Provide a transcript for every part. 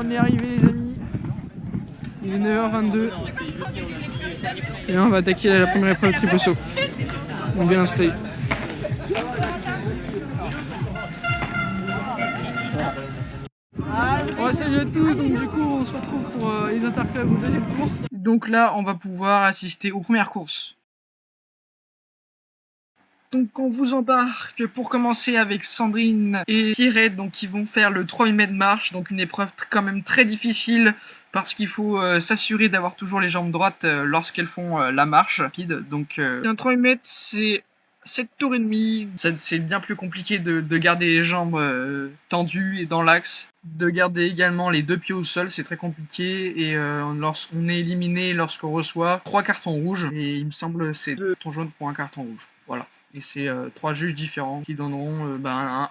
on est arrivé les amis. Il est 9h22. Et là on va attaquer la première épreuve triple saut. On est bien installé. Ouais, salut à tous, donc du coup on se retrouve pour les interclubs au deuxième tour. Donc là on va pouvoir assister aux premières courses. Donc on vous embarque pour commencer avec Sandrine et Pierrette, donc qui vont faire le 3000 mètres marche, donc une épreuve quand même très difficile parce qu'il faut s'assurer d'avoir toujours les jambes droites lorsqu'elles font la marche rapide. Donc un 3000 mètres c'est 7 tours et demi, c'est bien plus compliqué de garder les jambes tendues et dans l'axe, de garder également les deux pieds au sol, c'est très compliqué, et lorsqu'on est éliminé, lorsqu'on reçoit 3 cartons rouges, et il me semble c'est 2 cartons jaunes pour un carton rouge, voilà. Et c'est 3 juges différents qui donneront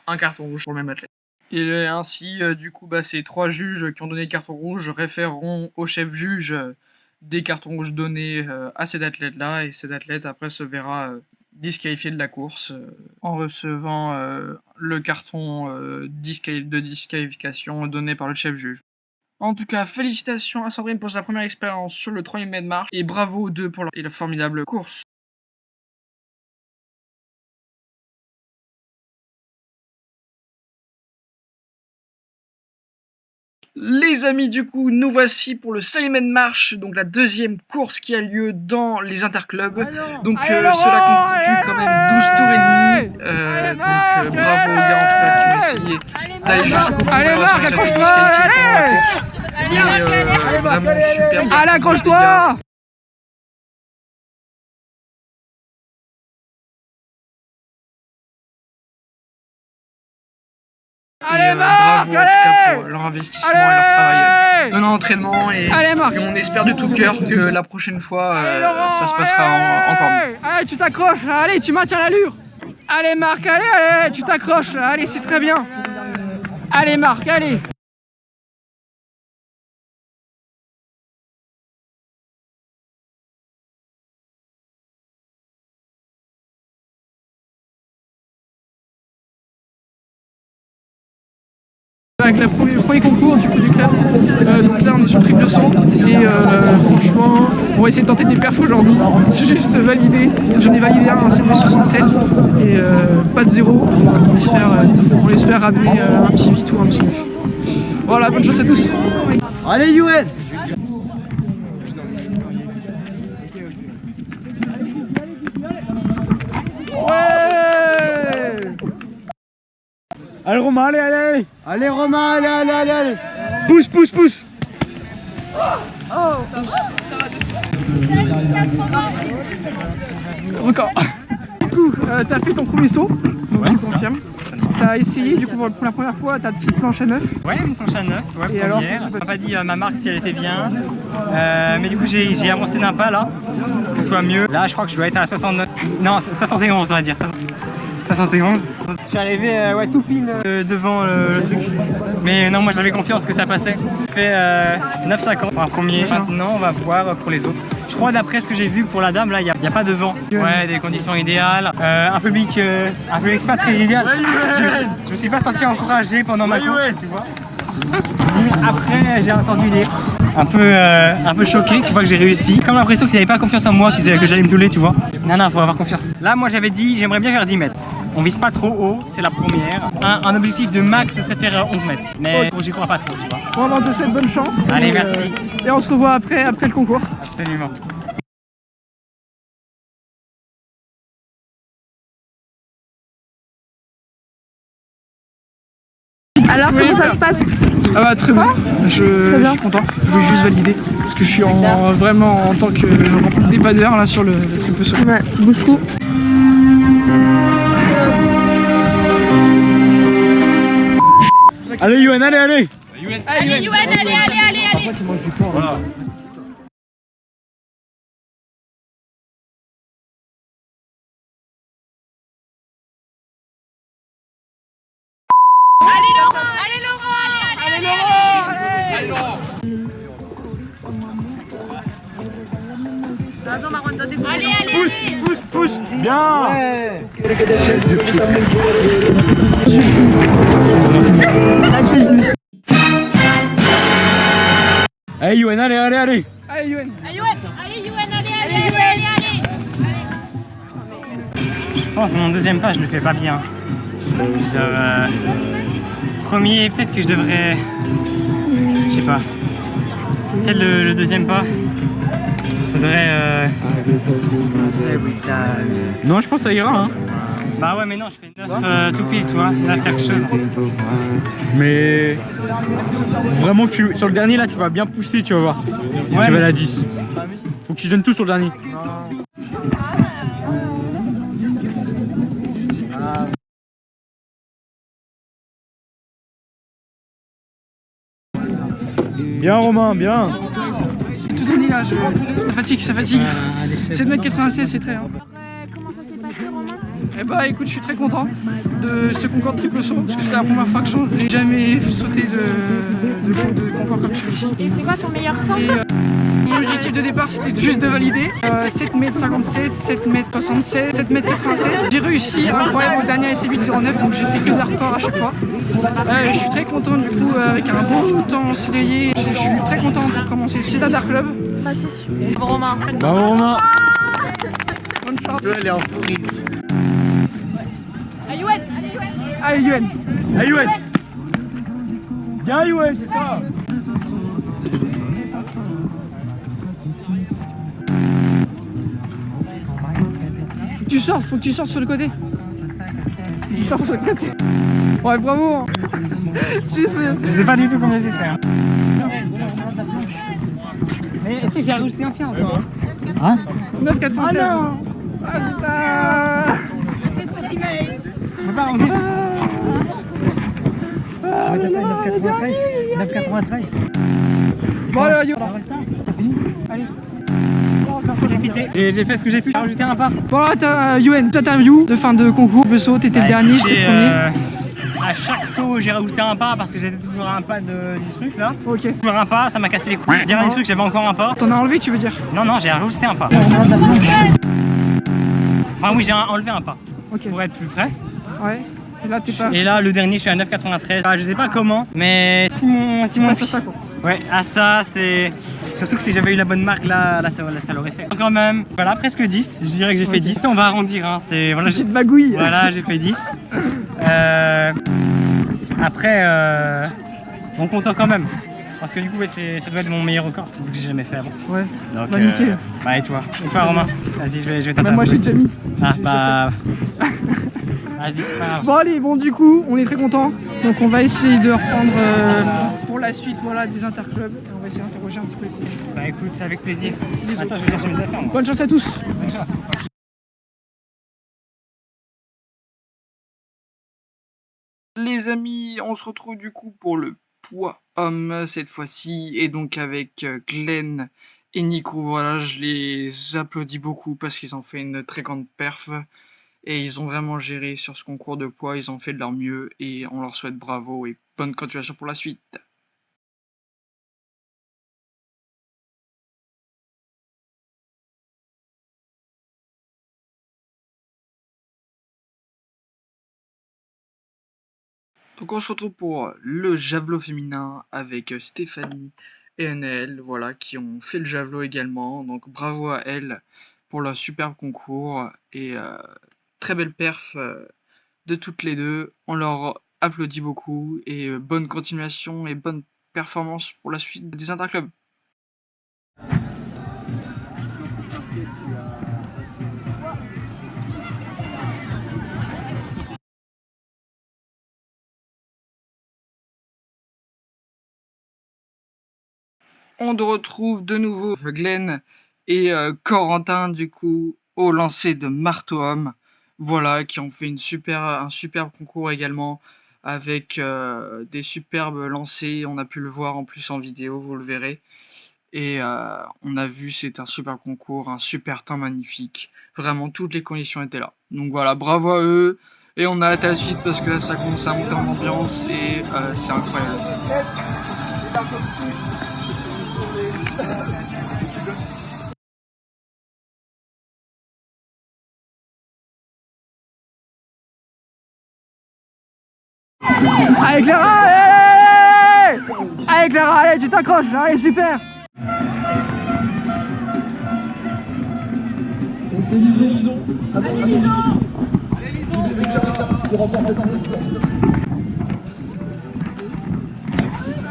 un carton rouge pour le même athlète. Et ainsi, du coup, ces 3 juges qui ont donné le carton rouge référeront au chef juge des cartons rouges donnés à cet athlète-là, et cet athlète après se verra disqualifié de la course en recevant le carton de disqualification donné par le chef juge. En tout cas, félicitations à Sandrine pour sa première expérience sur le 3000 mètres marche, et bravo aux deux pour la formidable course. Les amis, du coup, nous voici pour le 5000 mètres marche, donc la deuxième course qui a lieu dans les interclubs. Donc cela constitue quand même 12 tours et demi. Donc bravo aux gars en tout cas qui ont essayé d'aller jusqu'au bout. Malheureusement, ils ont été disqualifiés pendant la course. Mais vraiment super. Allez, accroche-toi! Bravo en tout cas pour leur investissement et leur travail dans l'entraînement, et on espère de tout cœur que la prochaine fois ça se passera encore mieux. Allez, tu t'accroches, allez, tu maintiens l'allure. Allez Marc, allez, tu t'accroches, allez, c'est très bien. Allez Marc, allez. Avec le premier concours du coup du club, donc là on est sur triple saut, et franchement on va essayer de tenter des perfs aujourd'hui. C'est juste validé, j'en ai validé un 7,67 et pas de 0, on espère ramener un petit 8 ou un petit 9. Voilà, bonne chance à tous. Allez Youen. Allez Romain, allez. Allez Romain, allez. Pousse. Encore. Du coup, t'as fait ton premier saut, donc tu confirmes. T'as essayé du coup pour la première fois ta petite planche à 9. Ouais, une planche à 9, ouais, et première. alors, on m'a pas dit ma marque si elle était bien. Mais du coup j'ai avancé d'un pas là, pour que ce soit mieux. Là je crois que je dois être à 69. Non, 71 on va dire. 71. Je suis arrivé tout pile devant le truc. Mais non, moi j'avais confiance que ça passait. J'ai fait 9,50 pour un premier. Maintenant on va voir pour les autres. Je crois d'après ce que j'ai vu pour la dame là, il n'y a pas de vent. Ouais, des conditions idéales. Un public pas très idéal. Je me suis pas senti encouragé pendant ma course, tu vois. Après j'ai entendu les un peu choqué, tu vois, que j'ai réussi. Comme l'impression qu'ils n'avaient pas confiance en moi, que j'allais me douler, tu vois. Non, faut avoir confiance. Là moi j'avais dit j'aimerais bien faire 10 mètres. On vise pas trop haut, c'est la première. Un objectif de max, ce serait faire 11 mètres. Mais j'y crois pas trop, tu vois. Bon, on te souhaite bonne chance. Allez, merci. Et on se revoit après le concours. Absolument. Alors comment ça se passe? Ah bah très bien, je suis content, je voulais juste valider parce que je suis vraiment en tant que débardeur là sur le triple saut. Ouais, tu bouges trop. Allez Youen, allez. Allez Youen, allez. Voilà. Pousse. Bien. Ouais. Là, je fais Allez Yoann, allez, allez, allez. Allez, Yoann. Allez, Yoann, allez. Je pense que mon deuxième pas, je le fais pas bien. Genre, premier, peut-être que je devrais... Je sais pas. Peut-être le deuxième pas. Faudrait... Non, je pense que ça ira. Hein. Bah ouais, mais non, je fais 9 tout pile, tu vois. 9 quelque chose. Mais vraiment, sur le dernier là, tu vas bien pousser, tu vas voir. Ouais, tu vas à la 10. Faut que tu donnes tout sur le dernier. Bien Romain, bien. Tout donné là, ça fatigue, ça fatigue. 7,96 m, c'est très. Hein. Comment ça s'est passé, Romain? Eh bah écoute, je suis très content de ce concours de triple saut parce que c'est la première fois que j'ai jamais sauté de concours comme celui-ci. Et c'est quoi ton meilleur temps? Mon objectif de départ c'était juste de valider 7,57 m, 7,76 m, 7,96 m. J'ai réussi incroyable au dernier essai 8,09, donc j'ai fait que des records à chaque fois. Je suis très content du coup avec un beau temps ensoleillé. Je suis très content pour commencer chez Standard Club. Bah c'est super. Bravo Romain. Bravo Romain. Bonne chance. Elle est en fourri. Allez, Yoann. Allez Yoann. Allez Yoann. Bien Yoann, c'est ça. Faut que tu sortes sur le côté. Tu sors sur le côté. Ouais, bravo. Hein. Je sais pas du tout combien j'ai fait. Hein. Mais tu sais, j'ai rajouté un pied encore. Hein? 9,95. Oh non. Ah putain. On va pas remonter. 9,93. Bon allez, Yoann. Allez. J'ai fait ce que j'ai pu, j'ai rajouté un pas. Voilà, t'as Yoann, interview de fin de concours de saut, t'étais le dernier, j'étais le premier. À chaque saut, j'ai rajouté un pas parce que j'étais toujours à un pas du truc là. Ok. Toujours un pas, ça m'a cassé les couilles. Dernier truc, j'avais encore un pas. T'en as enlevé, tu veux dire? Non, non, j'ai rajouté un pas. Enfin, oui, j'ai enlevé un pas Ok. pour être plus près. Ouais. Et là, t'es pas. Et là, le dernier, je suis à 9,93. Je sais pas comment, mais si mon Passe à ça quoi. ouais, à ça, c'est. Surtout que si j'avais eu la bonne marque, là ça l'aurait fait. Quand même, voilà, presque 10. Je dirais que j'ai fait 10. On va arrondir, hein. C'est. Voilà, Petite bagouille. voilà, j'ai fait 10. Après, bon content quand même. Parce que du coup, ouais, ça doit être mon meilleur record, c'est vu que j'ai jamais fait avant. Ouais. Donc, Bah nickel. Bah, et toi Romain? Vas-y, je vais Bah t'attendre. moi j'ai déjà mis. Ah, bah. Vas-y, c'est pas grave. Bon allez, bon du coup, on est très content. Donc on va essayer de reprendre pour la suite voilà, des interclubs. Et on va essayer d'interroger un petit peu les coachs. Bah écoute, c'est avec plaisir. Bisous. Attends, je vais chercher mes affaires. Moi. Bonne chance à tous. Bonne chance. Les amis, on se retrouve du coup pour le poids homme cette fois-ci. Et donc avec Glenn et Nico, voilà, je les applaudis beaucoup parce qu'ils ont fait une très grande perf. Et ils ont vraiment géré sur ce concours de poids, ils ont fait de leur mieux et on leur souhaite bravo et bonne continuation pour la suite. Donc on se retrouve pour le javelot féminin avec Stéphanie et Annelle, voilà, qui ont fait le javelot également. Donc bravo à elles pour leur superbe concours et très belle perf de toutes les deux. On leur applaudit beaucoup et bonne continuation et bonne performance pour la suite des interclubs. On retrouve de nouveau Glenn et Corentin du coup au lancer de marteau homme, voilà, qui ont fait un superbe concours également avec des superbes lancers. On a pu le voir en plus en vidéo, vous le verrez. Et on a vu, c'est un super concours, un super temps magnifique. Vraiment, toutes les conditions étaient là. Donc voilà, bravo à eux. Et on a hâte à la suite parce que là, ça commence à monter en ambiance et c'est incroyable. Allez Clara, allez, allez, allez. Allez Clara, allez, tu t'accroches, allez, super.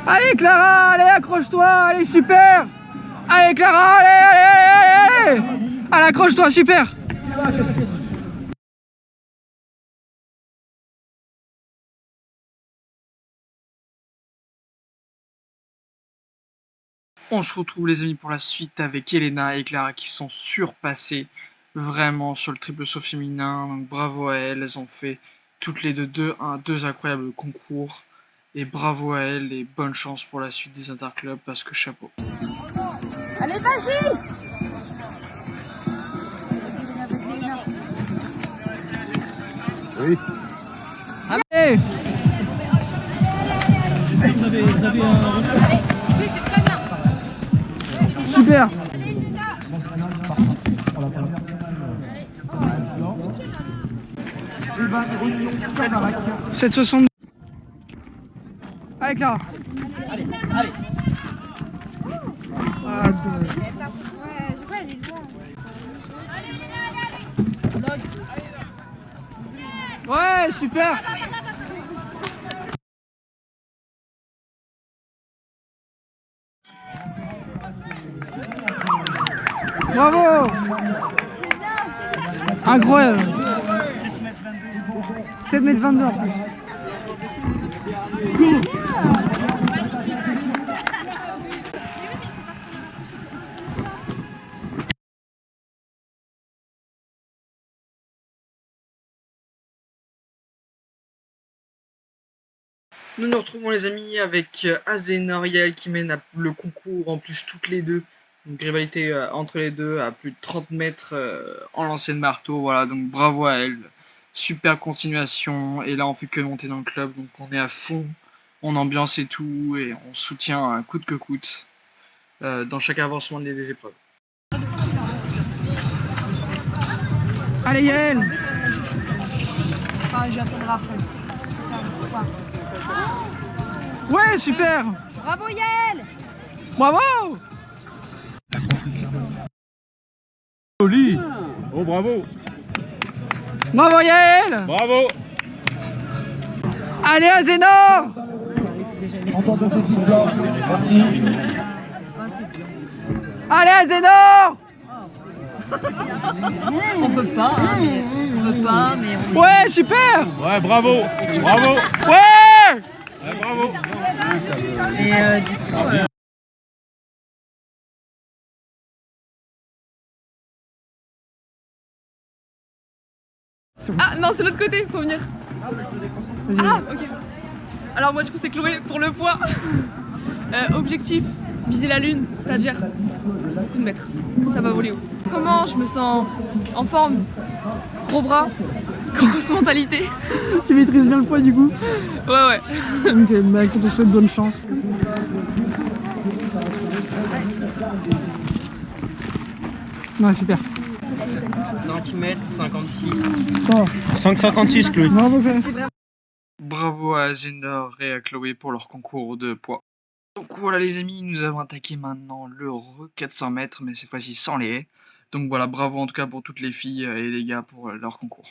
Allez Clara, allez, accroche-toi, allez, super. Allez Clara, allez, allez, allez, allez, allez. Allez, accroche-toi, super. On se retrouve les amis pour la suite avec Elena et Clara qui sont surpassées vraiment sur le triple saut féminin. Donc bravo à elles, elles ont fait toutes les deux deux incroyables concours. Et bravo à elles et bonne chance pour la suite des interclubs parce que chapeau. Allez, vas-y! Oui. Allez. Vous avez un... Super. 7,60. Allez Clara. Allez, allez. Ah, ouais, super. Bravo. Incroyable. 7,22 m en plus. Let's go. Nous nous retrouvons les amis avec Azena Riel qui mène le concours en plus toutes les deux. Donc rivalité entre les deux à plus de 30 mètres en lancer de marteau. Voilà, donc bravo à elle. Super continuation. Et là on fait que monter dans le club. Donc on est à fond. On ambiance et tout. Et on soutient coûte que coûte dans chaque avancement des épreuves. Allez Yael. Ah, j'attends la fête. Ouais, super. Bravo Yael! Bravo. Joli. Oh bravo. Bravo Yael. Bravo. Allez Azénor. Merci. Allez Azénor. On peut pas, mais on... Ouais, super. Ouais, bravo. Bravo. Ouais. Ouais, bravo. Et du coup, Ah non, c'est l'autre côté, faut venir. Ah, ok. Alors moi du coup c'est Chloé pour le poids. Objectif, viser la lune, c'est-à-dire beaucoup de mètres. Ça va voler haut. Comment je me sens en forme, gros bras, grosse mentalité. Tu maîtrises bien le poids du coup. Ouais. Ok, bah écoute, on te souhaite bonne chance. Ouais, super. 5,56 Ça va. 5,56 Chloé. Bravo, Chloé. Bravo à Azénor et à Chloé pour leur concours de poids. Donc voilà les amis, nous avons attaqué maintenant le 400 mètres, mais cette fois-ci sans les haies. Donc voilà, bravo en tout cas pour toutes les filles et les gars pour leur concours.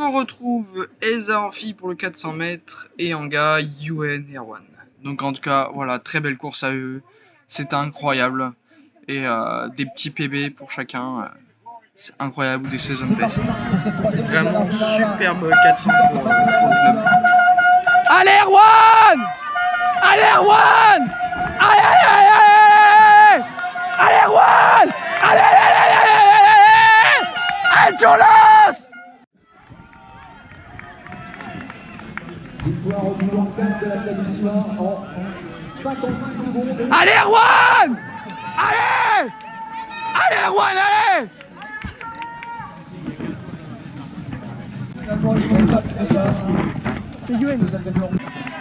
On retrouve Elsa en fille pour le 400 mètres et en gars, Yuen et Erwan. Donc en tout cas, voilà, très belle course à eux. C'était incroyable. Et des petits PB pour chacun. C'est incroyable, ou des saison best. Vraiment superbe 400 pour le club. Allez Erwan. Allez Erwan. Allez, allez, allez, allez. Allez Erwan. Allez, allez, allez, allez, allez. Allez, tu lances. Allez Erwan. Allez. Allez Erwan, allez. C'est Yuen.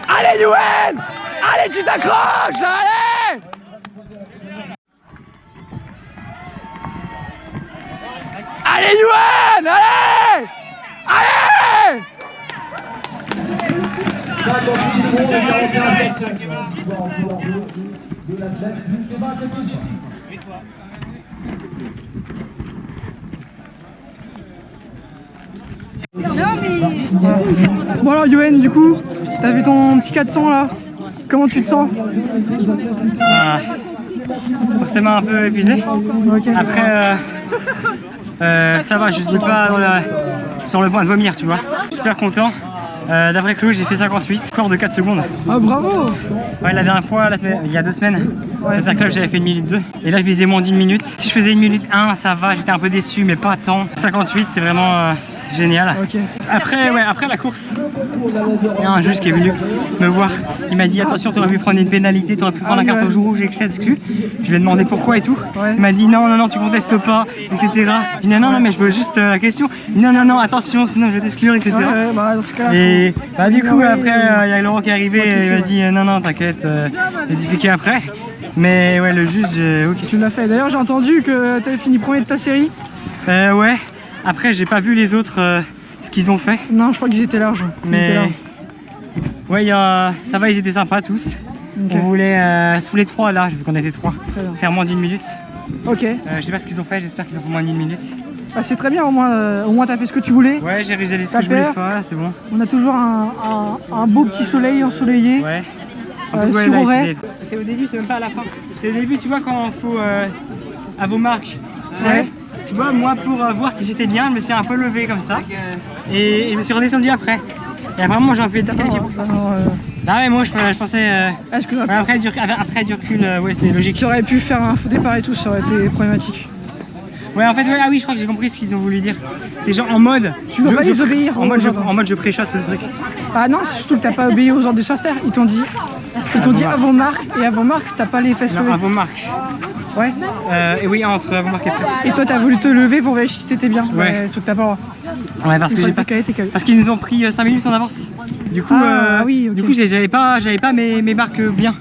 Allez Yuen. Allez, tu t'accroches. Allez. Allez Yuen. Allez. Allez. 58 secondes et 41 centièmes. De l'athlète jusqu'à quelques ici. Bon alors Yoann, du coup, t'as fait ton petit 400 là. Comment tu te sens? Forcément un peu épuisé. Après, ça va, je suis pas sur le point de vomir, tu vois. Je suis super content. D'après Chloé, j'ai fait 58, score de 4 secondes. Ah bravo! Ouais, la dernière fois, il y a 2 semaines, c'était club, j'avais fait 1 minute 2. Et là, je visais moins d'1 minute. Si je faisais 1 minute 1, ça va, j'étais un peu déçu, mais pas tant. 58, c'est vraiment génial. Ok. Après la course, il y a un juge qui est venu me voir. Il m'a dit attention, t'aurais pu prendre une pénalité, t'aurais pu prendre un carton rouge, etc. Je lui ai demandé pourquoi et tout. Ouais. Il m'a dit non, tu contestes pas, etc. Il dit non, mais je veux juste la question. Non, attention, sinon je vais t'exclure, etc. Ouais, bah dans ce cas-là. Et bah, du coup, ouais, après, il y a Laurent qui est arrivé et il m'a dit non, t'inquiète, je vais t'expliquer après. Mais ouais, le juge, ok. Tu l'as fait. D'ailleurs, j'ai entendu que t'avais fini premier de ta série. Ouais, après, j'ai pas vu les autres ce qu'ils ont fait. Non, je crois qu'ils étaient larges. Mais ouais, ça va, ils étaient sympas tous. Okay. On voulait tous les trois là, vu qu'on était 3, faire moins d'1 minute. Ok. Je sais pas ce qu'ils ont fait, j'espère qu'ils ont fait moins d'1 minute. Bah, c'est très bien, au moins t'as fait ce que tu voulais. Ouais, j'ai réalisé ce que je voulais faire, c'est bon. On a toujours un beau petit soleil ensoleillé. Ouais. Sur Auray. C'est au début, c'est même pas à la fin. C'est au début, tu vois, quand il faut à vos marques. Ouais. Tu vois, moi pour voir si j'étais bien, je me suis un peu levé comme ça. Et je me suis redescendu après. Et apparemment, j'ai un peu disqualifié pour ça. Ah ouais, moi je pensais. Ouais, après du recul, ouais, c'est logique. Tu aurais pu faire un faux départ et tout, ça aurait été problématique. Ouais, en fait, ouais, ah oui, je crois que j'ai compris ce qu'ils ont voulu dire. C'est genre en mode. Tu dois pas les obéir. En mode je pré-shot le truc. Ah non, c'est surtout que t'as pas obéi aux ordres du Charter. Ils t'ont dit avant marque, et avant marque, t'as pas les fesses levées. Non, avant marque. Ouais. Et oui, entre avant marque et pré. Et toi, t'as voulu te lever pour vérifier si t'étais bien. Ouais. Sauf que t'as pas le droit. Ouais, parce que j'ai pas. Parce qu'ils nous ont pris 5 minutes en avance. Du coup, oui, okay. Du coup, j'avais pas mes marques bien.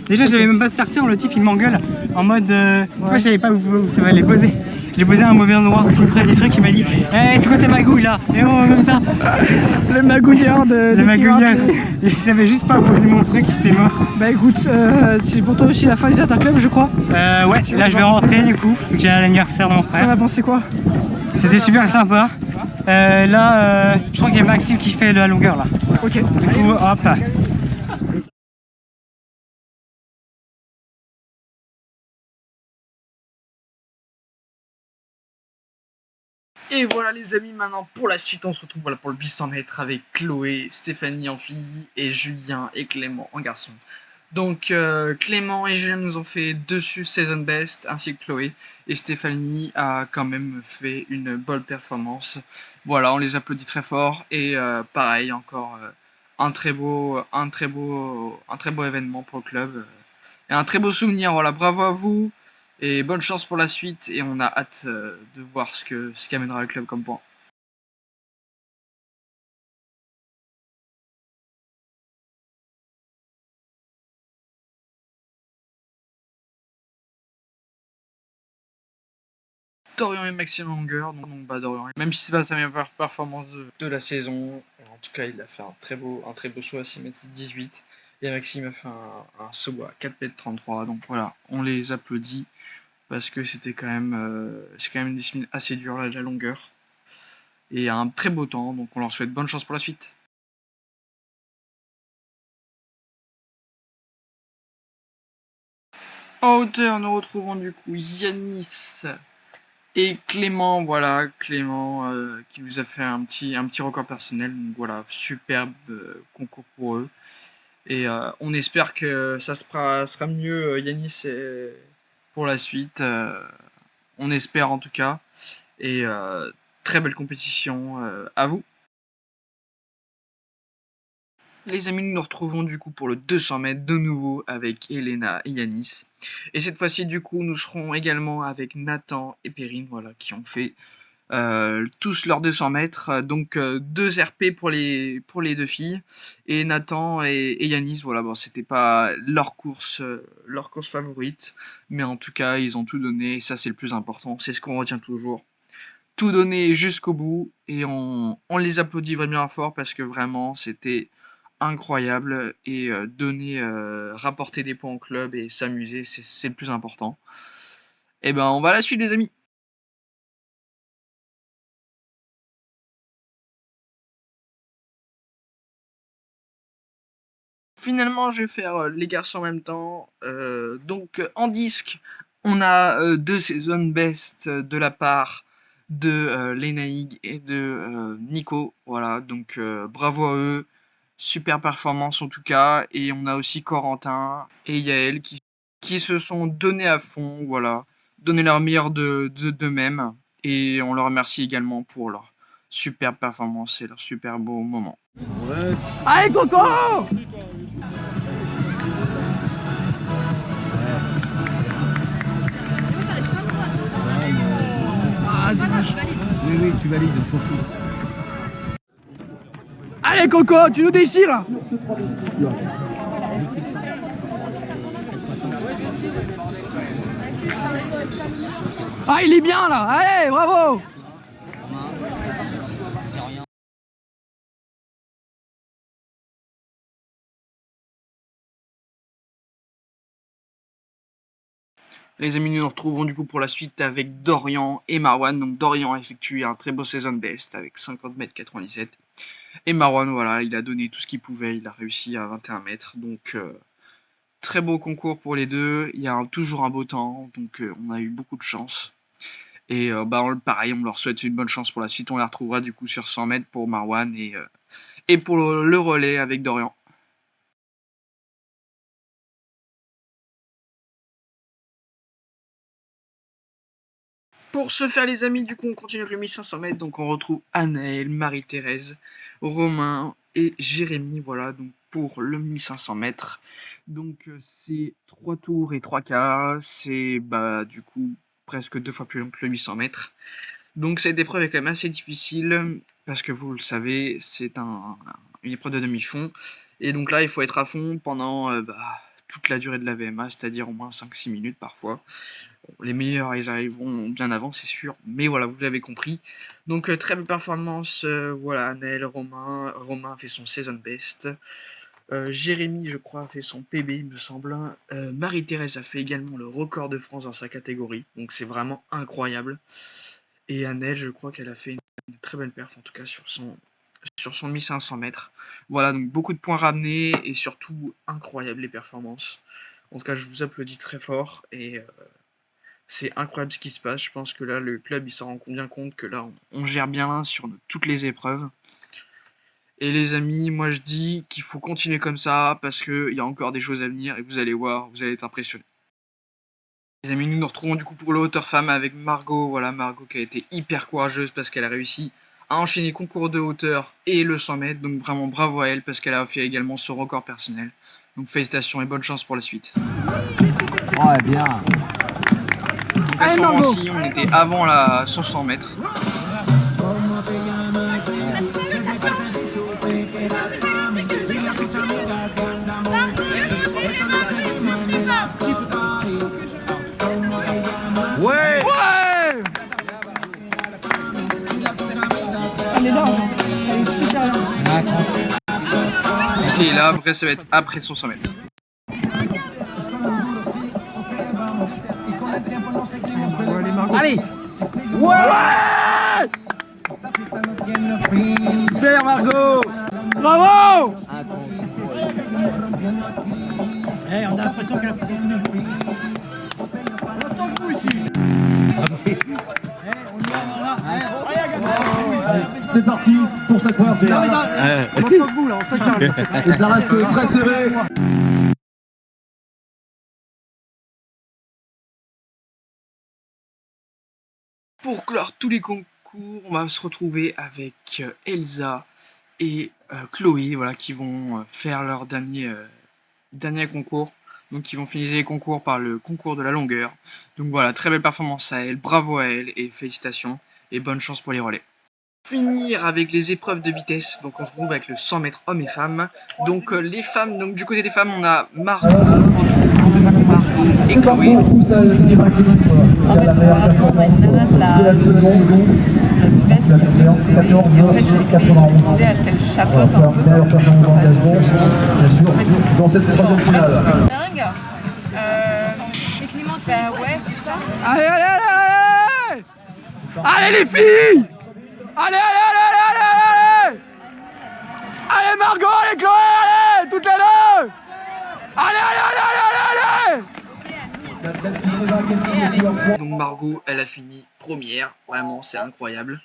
Déjà, j'avais même pas starter, le type il m'engueule en mode. Moi, je savais pas où ça va les poser. J'ai posé un mauvais endroit, plus près du truc, il m'a dit hey, c'est quoi tes magouilles là? Et oh, comme ça. Le magouilleur de. Le magouilleur. J'avais juste pas posé mon truc, j'étais mort. Bah écoute, c'est pour toi aussi la fin des Interclubs, je crois. Ouais, là je vais rentrer du coup, vu que j'ai l'anniversaire de mon frère. T'en as pensé quoi? C'était super sympa. Là, je crois qu'il y a Maxime qui fait la longueur là. Ok. Du coup, hop. Et voilà les amis, maintenant pour la suite, on se retrouve pour le 800 mètres avec Chloé, Stéphanie en fille et Julien et Clément en garçon. Donc Clément et Julien nous ont fait dessus season best ainsi que Chloé, et Stéphanie a quand même fait une bonne performance. Voilà, on les applaudit très fort et pareil encore un très beau événement pour le club et un très beau souvenir. Voilà, bravo à vous. Et bonne chance pour la suite, et on a hâte de voir ce qu'amènera le club comme point. Dorian et Maxime longueur, donc Dorian, même si c'est pas sa meilleure performance de la saison, en tout cas il a fait un très beau saut à 6,18 m, et Maxime a fait un saut à 4,33 m, donc voilà, on les applaudit. Parce que c'était quand même, c'est quand même une discipline assez dure là, de la longueur. Et un très beau temps, donc on leur souhaite bonne chance pour la suite. En hauteur, nous retrouvons du coup Yanis et Clément. Voilà, Clément qui nous a fait un petit record personnel. Donc voilà, superbe concours pour eux. Et on espère que ça sera mieux Yanis pour la suite. On espère en tout cas. Et très belle compétition à vous. Les amis, nous nous retrouvons du coup pour le 200 mètres de nouveau avec Elena et Yanis. Et cette fois-ci, du coup, nous serons également avec Nathan et Perrine, voilà, qui ont fait tous leurs 200 mètres. Donc 2 RP pour les 2 filles. Et Nathan et Yanis, voilà, bon, c'était pas leur course favorite. Mais en tout cas, ils ont tout donné. Et ça, c'est le plus important. C'est ce qu'on retient toujours. Tout donné jusqu'au bout. Et on les applaudit vraiment fort parce que vraiment, c'était incroyable et rapporter des points au club et s'amuser, c'est le plus important. Et ben on va à la suite les amis. Finalement, je vais faire les garçons en même temps. Donc, en disque, on a 2 season best de la part de Lenaïg et de Nico. Voilà, donc bravo à eux. Super performance en tout cas. Et on a aussi Corentin et Yael qui se sont donnés à fond. Voilà, donné leur meilleur d'eux-mêmes. Et on leur remercie également pour leur super performance et leur super beau moment. Allez, Coco! Oui, tu valides, faut fou. Allez, Coco, tu nous déchires là! Ah, il est bien là! Allez, bravo! Les amis, nous nous retrouvons du coup pour la suite avec Dorian et Marwan. Donc Dorian a effectué un très beau season best avec 50 mètres 97. Et Marwan, voilà, il a donné tout ce qu'il pouvait, il a réussi à 21 mètres. Donc très beau concours pour les deux, il y a toujours un beau temps, donc on a eu beaucoup de chance. Et pareil, on leur souhaite une bonne chance pour la suite. On les retrouvera du coup sur 100 mètres pour Marwan et pour le relais avec Dorian. Pour ce faire les amis, du coup on continue avec le 1500 mètres, donc on retrouve Anaël, Marie-Thérèse, Romain et Jérémy, voilà, donc pour le 1500 mètres. Donc c'est 3 tours et 3 quarts, c'est du coup presque 2 fois plus long que le 800 mètres. Donc cette épreuve est quand même assez difficile, parce que vous le savez, c'est une épreuve de demi-fond, et donc là il faut être à fond pendant toute la durée de la VMA, c'est-à-dire au moins 5-6 minutes parfois. Les meilleurs, ils arriveront bien avant, c'est sûr. Mais voilà, vous l'avez compris. Donc, très belle performance. Voilà, Anaël, Romain a fait son season best. Jérémy, je crois, a fait son PB, il me semble. Marie-Thérèse a fait également le record de France dans sa catégorie. Donc, c'est vraiment incroyable. Et Anaël, je crois qu'elle a fait une très belle perf, en tout cas, sur son 1500 mètres. Voilà, donc beaucoup de points ramenés et surtout incroyable les performances. En tout cas, je vous applaudis très fort et c'est incroyable ce qui se passe. Je pense que là, le club, il s'en rend bien compte que là, on gère bien sur toutes les épreuves. Et les amis, moi je dis qu'il faut continuer comme ça parce qu'il y a encore des choses à venir et vous allez voir, vous allez être impressionnés. Les amis, nous nous retrouvons du coup pour le hauteur femme avec Margot. Voilà, Margot qui a été hyper courageuse parce qu'elle a réussi à enchaîner concours de hauteur et le 100 mètres. Donc vraiment bravo à elle parce qu'elle a fait également son record personnel. Donc félicitations et bonne chance pour la suite. Ouais, bien. Donc à ce moment-ci, on était avant la 100 mètres. Ouais! Elle est là, elle est super là. Et là, après, ça va être après son 100 mètres. Allez! Ouais! Super Margot! Bravo! Hey, on a l'impression qu'elle a pris une journée. Autant que vous ici. C'est parti pour cette première finale. Et ça reste très serré. Pour clore tous les concours, on va se retrouver avec Elsa et Chloé, voilà, qui vont faire leur dernier concours. Donc ils vont finaliser les concours par le concours de la longueur. Donc voilà, très belle performance à elle, bravo à elle et félicitations et bonne chance pour les relais. Finir avec les épreuves de vitesse, donc on se retrouve avec le 100 mètres hommes et femmes. Donc les femmes, donc du côté des femmes, on a Margot et Chloé. En fait, la La séance 14-91. à ce qu'elle chapeaute un peu. Meilleure performance d'engagement, bien sûr, dans cette troisième finale. Dingue. Mais Clément, ouais, c'est ça. Allez, allez, allez, allez! Allez les filles! Allez, allez, allez, allez, allez, allez! Allez Margot, allez Chloé, allez! Toutes les deux! Allez, allez, allez, allez, allez, allez! Donc Margot, elle a fini première, vraiment c'est incroyable.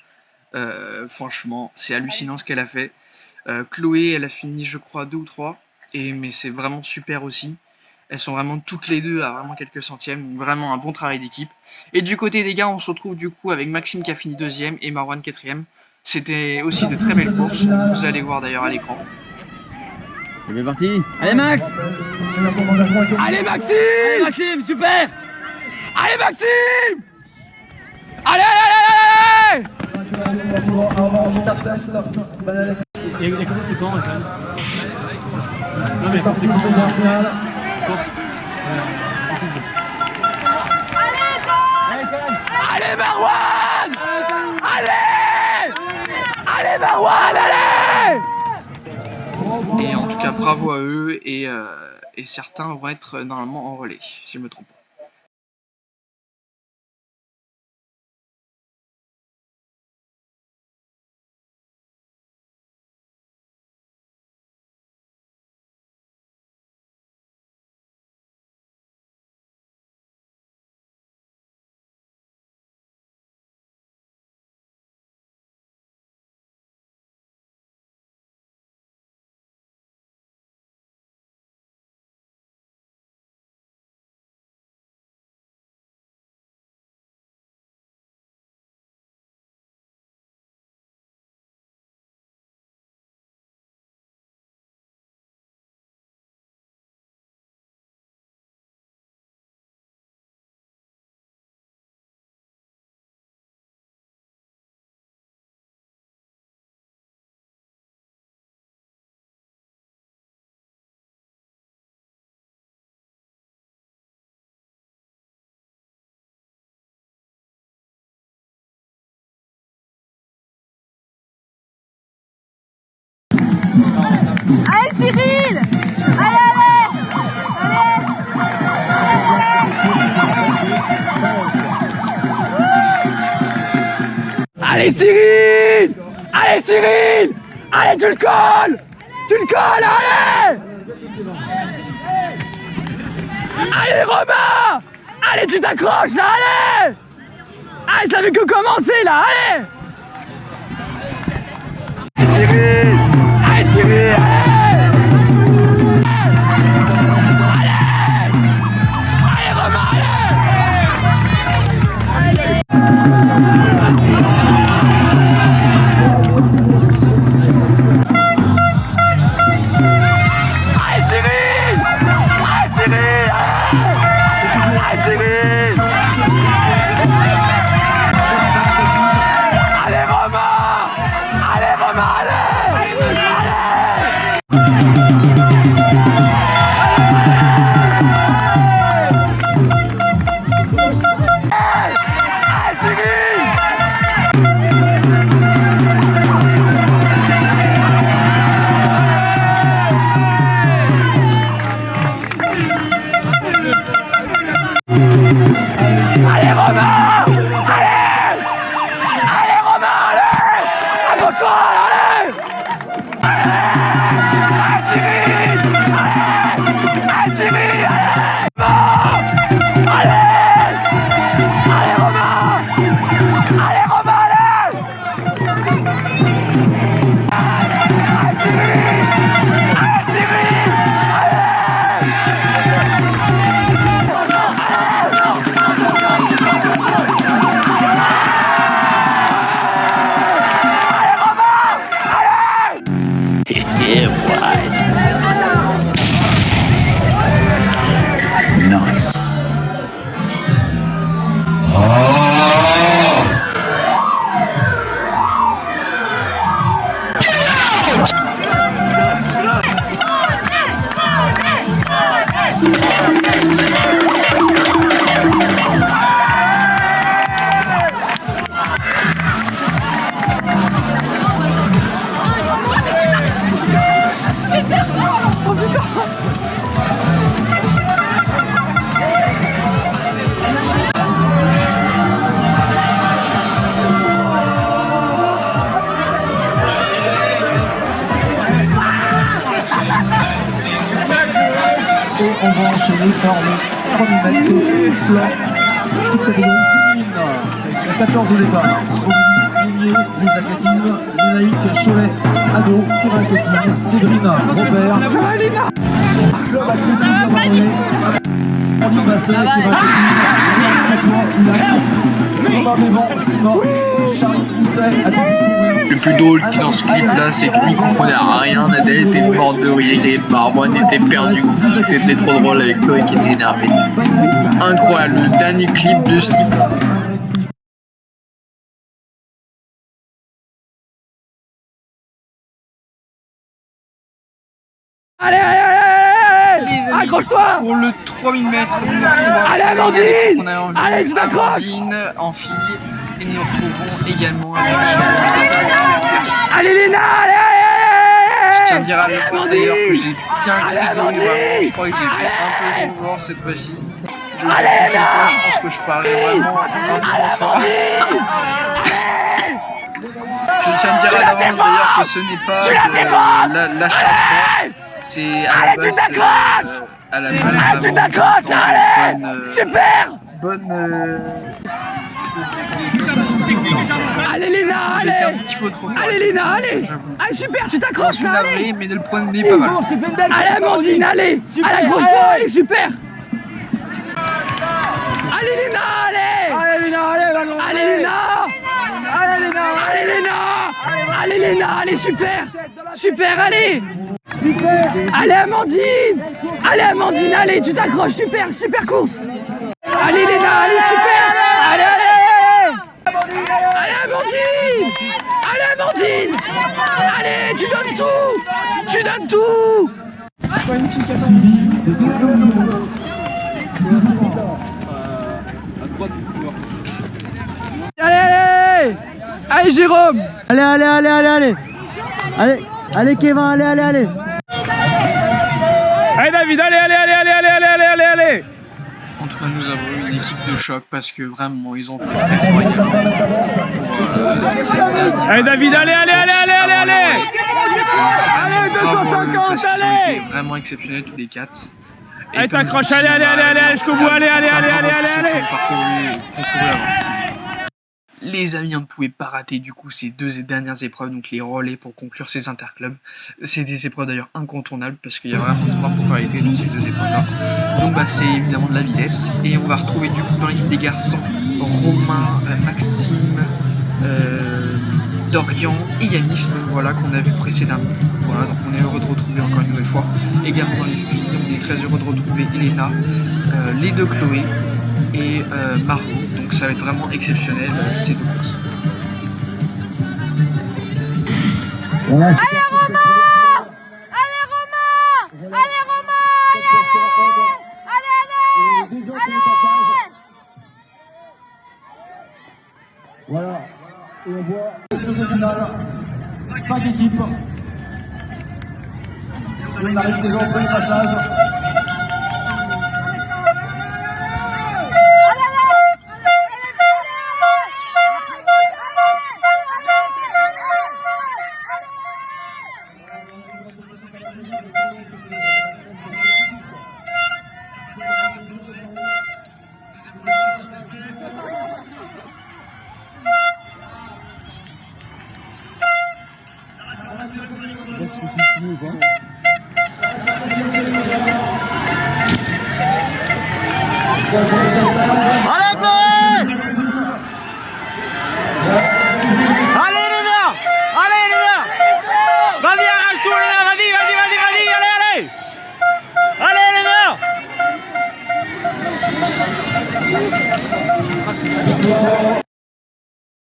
Franchement, c'est hallucinant ce qu'elle a fait. Chloé, elle a fini je crois 2 ou 3, mais c'est vraiment super aussi. Elles sont vraiment toutes les deux à vraiment quelques centièmes, vraiment un bon travail d'équipe. Et du côté des gars, on se retrouve du coup avec Maxime qui a fini 2e et Marwan 4e. C'était aussi de très belles courses, vous allez voir d'ailleurs à l'écran. C'est bien parti. Allez Max! Allez Maxime! Allez Maxime, super! Allez Maxime! Allez, allez, allez, allez! Et comment c'est quand, Raphaël? Non mais attends, c'est quand? Allez Marwan! Allez! Allez Marwan, allez! Et en tout cas, bravo à eux, et certains vont être normalement en relais, si je me trompe pas. Allez Cyril! Allez, allez! Allez Cyril! Allez Cyril! Allez, tu le colles! Tu le colles, allez! Allez Romain! Allez, tu t'accroches là, allez! Allez, ça fait que commencer là, allez! Allez Cyril! Allez Cyril, allez! Allez Romain, allez Cyril! Allez Cyril! Allez Cyril! Allez Romain! Allez Romain, allez! Allez Cyril! Allez Romain! Allez! Allez Romain, allez! Accroche-toi, allez! Allez Cyril! Allez Cyril! Allez! Allez Romain! Allez Romain, allez! Allez Cyril! Allez Cyril! Allez! Toute catégorie féminine. Ils sont 14 au départ. Aurélie Ligné, les athlétisme, Lénaïque Cholet, ado, pour athlétisme, Séverine, Robert. Club athlétisme Marronnet, Andy Basset, pour athlétisme, Thomas Bévan, Simon, Charlie Pousset, athlétisme. Le plus drôle dans ce clip là, c'est que lui comprenait rien, Nadèle était morte de rire et Marwan était perdu. C'était trop drôle avec Chloé qui était énervée. Incroyable, le dernier clip de ce type. Allez, allez, allez, Les amis, accroche-toi. pour le 3000 mètres, nous nous retrouvons Allez, avec Amandine. on a envie Allez, tu t'accroches. Amandine en fille et nous nous retrouvons également avec Charles. Allez, Léna, allez, Je tiens à allez. dire à l'avance d'ailleurs que j'ai bien crié, vraiment. Je crois que j'ai fait un peu trop fort cette fois-ci. La prochaine fois, je pense que je parlerai vraiment un peu moins fort. Je tiens à dire à l'avance d'ailleurs que ce n'est pas l'acharnement, c'est à la base Tu t'accroches, allez. Super. Allez, Léna, J'étais allez. un petit peu trop fort. Allez, Léna, allez. J'avoue. Allez, super, tu Je t'accroches, suis là, allez. navré, mais ne le prenez pas mal. Allez, Amandine, allez. Allez, accroche-toi, allez, super. Allez, Léna, allez. Allez, Léna, allez, allez, Léna. Allez, Léna. Allez, Léna. Allez, Léna, allez, super. Super, allez. Allez, Amandine. Allez, Amandine, allez, tu t'accroches, super, super course. Allez, Léna, allez, super. Allez, allez. Allez, Amandine. Allez, Amandine. Allez, tu donnes tout. Tu donnes tout. Allez, allez. Allez, Jérôme. Allez, allez, allez, allez, allez. Allez, allez, Kevin, allez, allez, allez. Allez, David, allez, allez, allez, allez, allez, allez, allez, allez, allez. En tout cas, nous avons eu une équipe de choc parce que vraiment, ils ont fait très fort également. Allez, David, allez, allez, allez, allez, allez, allez. Allez, 250, allez. Ils ont été vraiment exceptionnels tous les quatre. Et Allez, comme je t'accroches, vous allez, dis, allez, allez, allez, jusqu'au bout, allez, allez, allez, bravo allez, à tous ceux allez, qui allez. ont concouru avant. Les amis, on ne pouvait pas rater du coup ces deux dernières épreuves, donc les relais pour conclure ces interclubs. C'est des épreuves d'ailleurs incontournables parce qu'il y a vraiment une grande popularité dans ces deux épreuves-là. Donc bah, c'est évidemment de la vitesse. Et on va retrouver du coup dans l'équipe des garçons Romain, Maxime, Dorian et Yanis, donc voilà, qu'on a vu précédemment. Voilà, donc on est heureux de retrouver encore une nouvelle fois. Également dans les filles, on est très heureux de retrouver Elena, les deux Chloé et Margot. Donc ça va être vraiment exceptionnel ces deux courses. Allez Romain! Allez Romain! Allez Romain! Allez! Allez! Allez! Voilà. Et on voit le final. 5 équipes. Et on arrive déjà au passage. Allez, Chloé. Allez, Léna. Allez, Léna. Vas-y, arrache tout, Léna. Vas-y, vas-y, vas-y, vas-y. Allez, allez. Allez, Léna.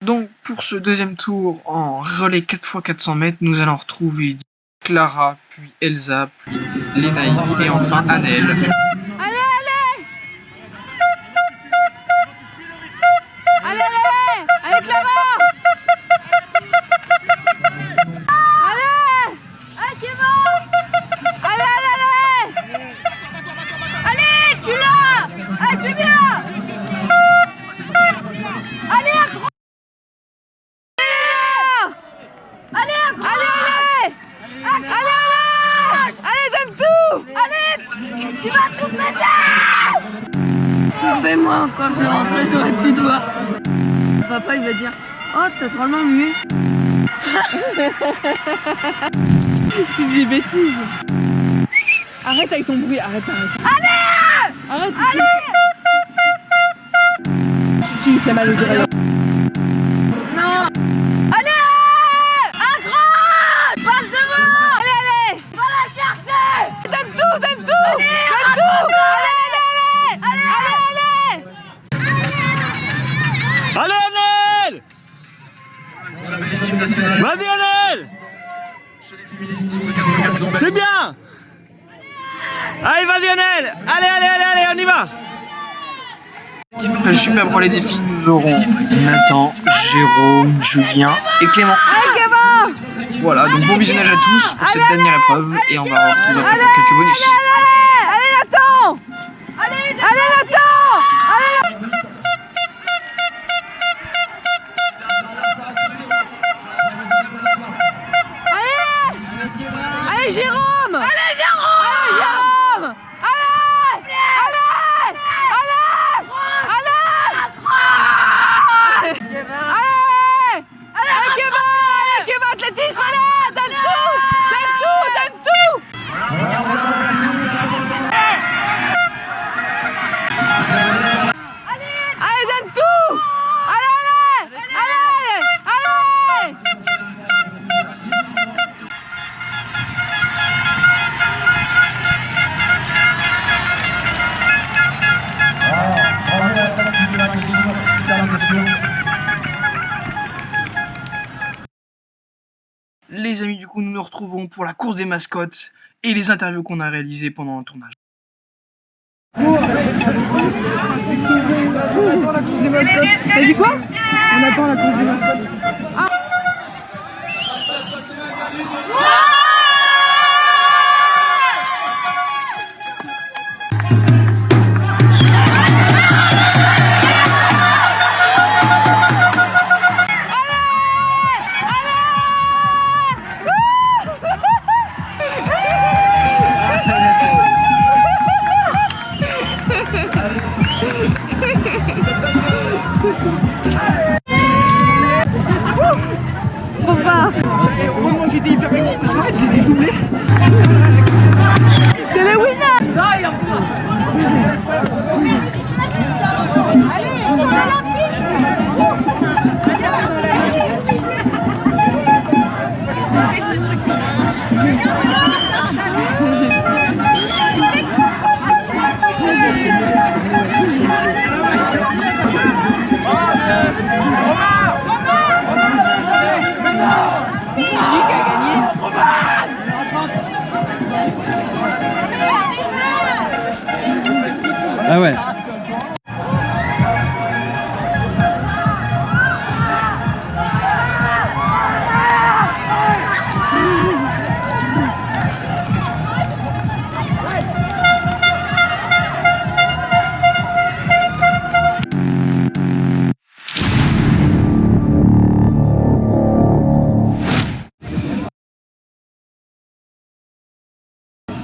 Donc pour ce deuxième tour en relais 4x400 mètres, nous allons retrouver Clara, puis Elsa, puis Lénaïque et enfin Annelle. Allez, allez! Allez, allez! Allez, Clara! Allez! Allez, Kevin! Allez, allez, allez! Allez, tu l'as! Allez, c'est bien! Allez, accroche! Allez, accroche! Allez, allez! Allez, allez! Allez, donne tout! Allez! Tu vas tout trompé moi, quand je suis rentré j'aurais pu te voir. Papa il va dire, oh t'as drôlement mué. Tu dis des bêtises. Arrête avec ton bruit, arrête. Allez! Arrête. Allez! Tu fais mal aux oreilles. Non! Allez! Accroche! Passe devant! Allez, allez! Va la chercher! Donne tout! Donne tout! Donne tout! Allez, allez, allez! Allez, Allez Annelle! Vas-y Annelle! C'est bien! Allez, vas-y Annelle! Allez, allez, allez, allez, on y va! Super pour les défis, nous aurons Nathan, Jérôme, Julien et Clément. Allez, Kevin! Voilà, donc bon visionnage à tous pour cette dernière épreuve et on va voir tout après pour quelques bonus. Allez, Nathan! Allez, Nathan! Allez, Jérôme! Allez, Jérôme! Allez, Jérôme! Allez! Allez! Allez! Allez! Allez, Kevin, athlétisme, allez! Donne tout! Donne tout! Donne tout! Allez, donne tout! Allez, allez! Allez! Allez! Les amis, du coup, nous nous retrouvons pour la course des mascottes et les interviews qu'on a réalisées pendant le tournage. On attend la course des mascottes. T'as dit quoi? On attend la course des mascottes. Ah. Trop fort! Heureusement que j'étais hyper actif parce qu'en fait je les ai doublés. C'est le winner! Qu'est-ce que c'est que ce truc? Ah ouais.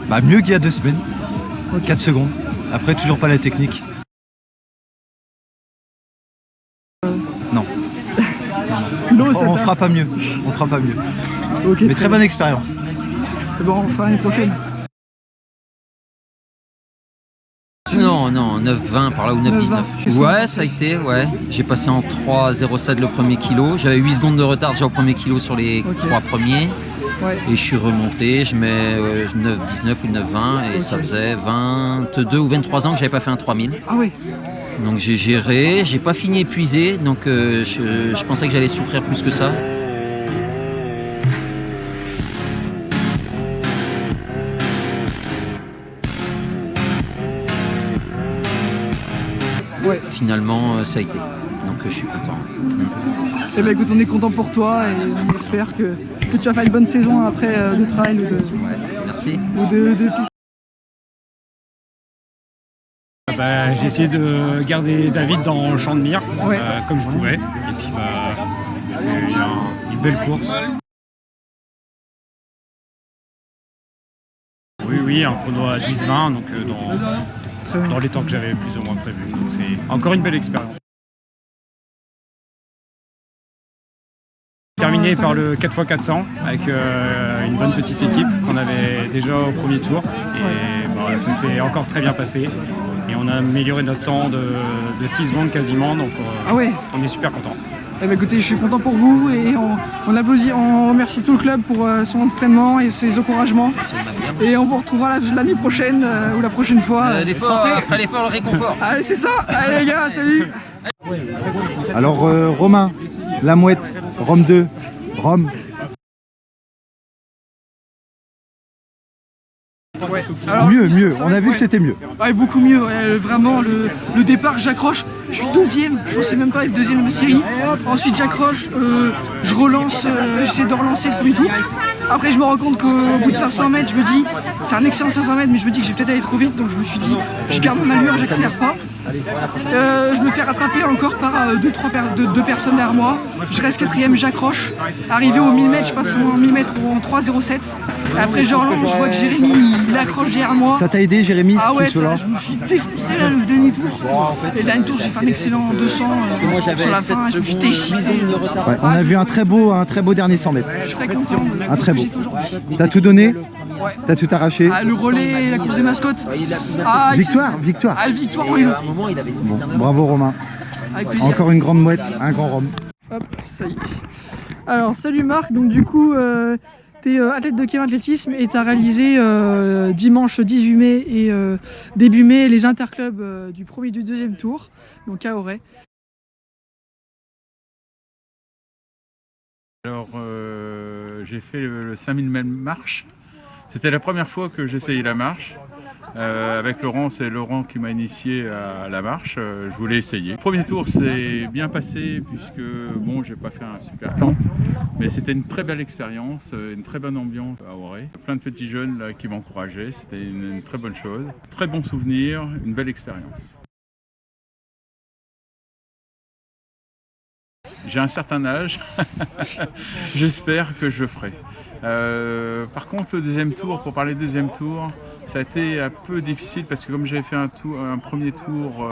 Bah mieux qu'il y a 2 semaines, 4 secondes. Après toujours pas la technique. Non. On fera pas mieux. On fera pas mieux. Okay, mais très bonne expérience. Bon, on fera l'année prochaine. Non, 9,20 par là ou 9,19. Ouais, ça a été, ouais. J'ai passé en 3,07 le premier kilo. J'avais 8 secondes de retard déjà au premier kilo sur les 3 premiers. Ouais. Et je suis remonté, je mets 9,19 ou 9,20 et ça faisait 22 ou 23 ans que j'avais pas fait un 3000. Ah oui. Donc j'ai géré, j'ai pas fini épuisé, donc je pensais que j'allais souffrir plus que ça. Ouais. Finalement, ça a été. Donc je suis content. Eh ben écoute, on est content pour toi et on espère que tu vas faire une bonne saison après de trail ou de... Ouais, merci. Ou de piste. Bah, j'ai essayé de garder David dans le champ de mire, ouais. Comme je pouvais. Et puis il y a une belle course. Oui, un chrono à 10-20, donc dans dans les temps que j'avais plus ou moins prévu. Donc c'est encore une belle expérience. Terminé par le 4x400 avec une bonne petite équipe qu'on avait déjà au premier tour. Et bah, ça s'est encore très bien passé. Et on a amélioré notre temps de 6 secondes quasiment. Donc on est super content. Eh ben écoutez, je suis content pour vous et on applaudit, on remercie tout le club pour son entraînement et ses encouragements. Et on vous retrouvera l'année prochaine ou la prochaine fois. L'effort, le réconfort. Allez, c'est ça. Allez les gars, salut. Alors Romain, la mouette, Rome 2, Rome. Ouais. Alors, mieux, on a vu que c'était mieux. Ouais, beaucoup mieux, ouais. Vraiment le départ j'accroche, je suis deuxième, je pensais même pas être deuxième de ma série. Ensuite j'accroche, je relance, j'essaie de relancer le premier tour. Après je me rends compte qu'au bout de 500 mètres, je me dis, c'est un excellent 500 mètres, mais je me dis que je vais peut-être aller trop vite, donc je me suis dit, je garde mon allure, j'accélère pas. Je me fais rattraper encore par deux personnes derrière moi. Je reste quatrième, j'accroche. Arrivé au 1000 mètres, je passe en 1000 mètres en 3,07. Après je relance, je vois que Jérémy il accroche derrière moi. Ça t'a aidé Jérémy? Ah ouais, ça, je me suis défoncé là le dernier tour. Et le dernier tour j'ai fait un excellent 200 sur la fin, je me suis déchiré. Ouais, on a vu un très beau dernier 100 mètres. Je suis très content un très beau. T'as tout donné? Ouais. T'as tout arraché? Le relais, la course des mascottes. Victoire. Victoire en vélo. Bon, bravo Romain. Encore une grande mouette, un grand rhum. Hop, ça y est. Alors salut Marc, donc du coup t'es athlète de Kévin Athlétisme et t'as réalisé dimanche 18 mai et début mai les interclubs du premier et du deuxième tour, donc à Auray. Alors j'ai fait le 5000 mètres marche. C'était la première fois que j'essayais la marche. Avec Laurent, c'est Laurent qui m'a initié à la marche, je voulais essayer. Le premier tour s'est bien passé puisque bon, j'ai pas fait un super temps, mais c'était une très belle expérience, une très bonne ambiance à Auray. Plein de petits jeunes là, qui m'encourageaient, c'était une très bonne chose. Très bon souvenir, une belle expérience. J'ai un certain âge, j'espère que je ferai. Par contre, le deuxième tour, pour parler du deuxième tour, ça a été un peu difficile parce que comme j'avais fait un premier tour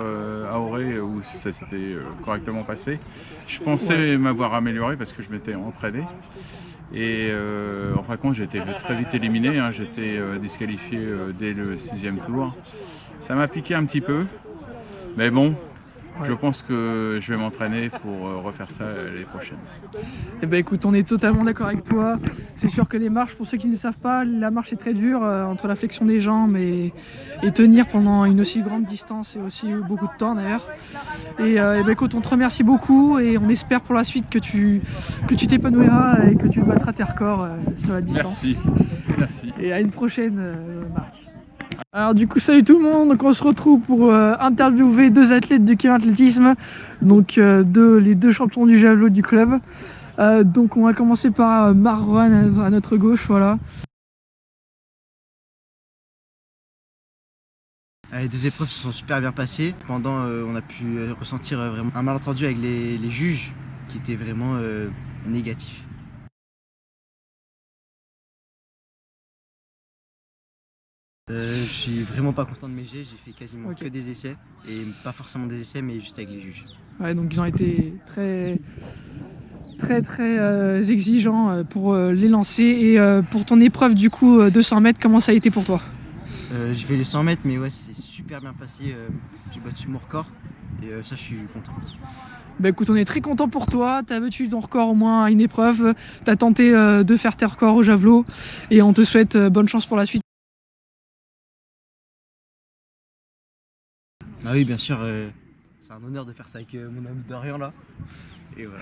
à Auray où ça s'était correctement passé, je pensais m'avoir amélioré parce que je m'étais entraîné. Et en fin de compte, j'ai été très vite éliminé, hein, j'étais disqualifié dès le 6e tour. Ça m'a piqué un petit peu, mais bon. Je pense que je vais m'entraîner pour refaire ça l'année prochaine. Eh ben écoute, on est totalement d'accord avec toi. C'est sûr que les marches, pour ceux qui ne le savent pas, la marche est très dure entre la flexion des jambes et tenir pendant une aussi grande distance et aussi beaucoup de temps d'ailleurs. Et ben écoute, on te remercie beaucoup et on espère pour la suite que tu t'épanouiras et que tu battras tes records sur la distance. Merci. Et à une prochaine, Marc. Alors du coup salut tout le monde, donc on se retrouve pour interviewer deux athlètes de Kévin Athlétisme, donc les deux champions du javelot du club. Donc on va commencer par Marwan à notre gauche, voilà. Les deux épreuves se sont super bien passées. Pendant on a pu ressentir vraiment un malentendu avec les juges qui étaient vraiment négatifs. Je suis vraiment pas content de mes jets, j'ai fait quasiment que des essais, et pas forcément des essais mais juste avec les juges. Ouais, donc ils ont été très exigeants pour les lancer. Et pour ton épreuve du coup 200 mètres, comment ça a été pour toi? J'ai fait les 100 mètres mais ouais, c'est super bien passé, j'ai battu mon record et ça je suis content. Bah écoute, on est très content pour toi, tu as battu ton record au moins à une épreuve, tu as tenté de faire tes records au javelot et on te souhaite bonne chance pour la suite. Ah oui, bien sûr, c'est un honneur de faire ça avec mon ami Dorian là. Et voilà.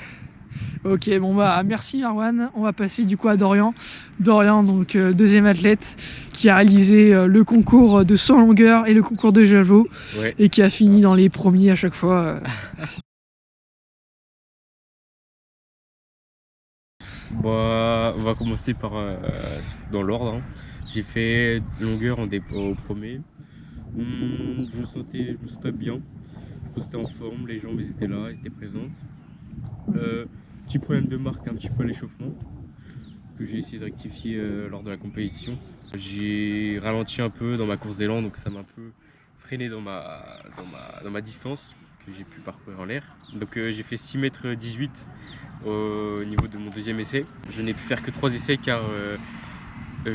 Ok, bon bah merci Marwan, on va passer du coup à Dorian. Dorian, donc deuxième athlète qui a réalisé le concours de 100 longueurs et le concours de javelot et qui a fini dans les premiers à chaque fois. Bah, on va commencer par dans l'ordre. Hein. J'ai fait longueur au premier. Je sautais bien, je sautais en forme, les jambes étaient là, elles étaient présentes. Petit problème de marque un petit peu à l'échauffement que j'ai essayé de rectifier lors de la compétition. J'ai ralenti un peu dans ma course d'élan, donc ça m'a un peu freiné dans ma distance que j'ai pu parcourir en l'air. Donc j'ai fait 6,18 m au niveau de mon deuxième essai. Je n'ai pu faire que 3 essais car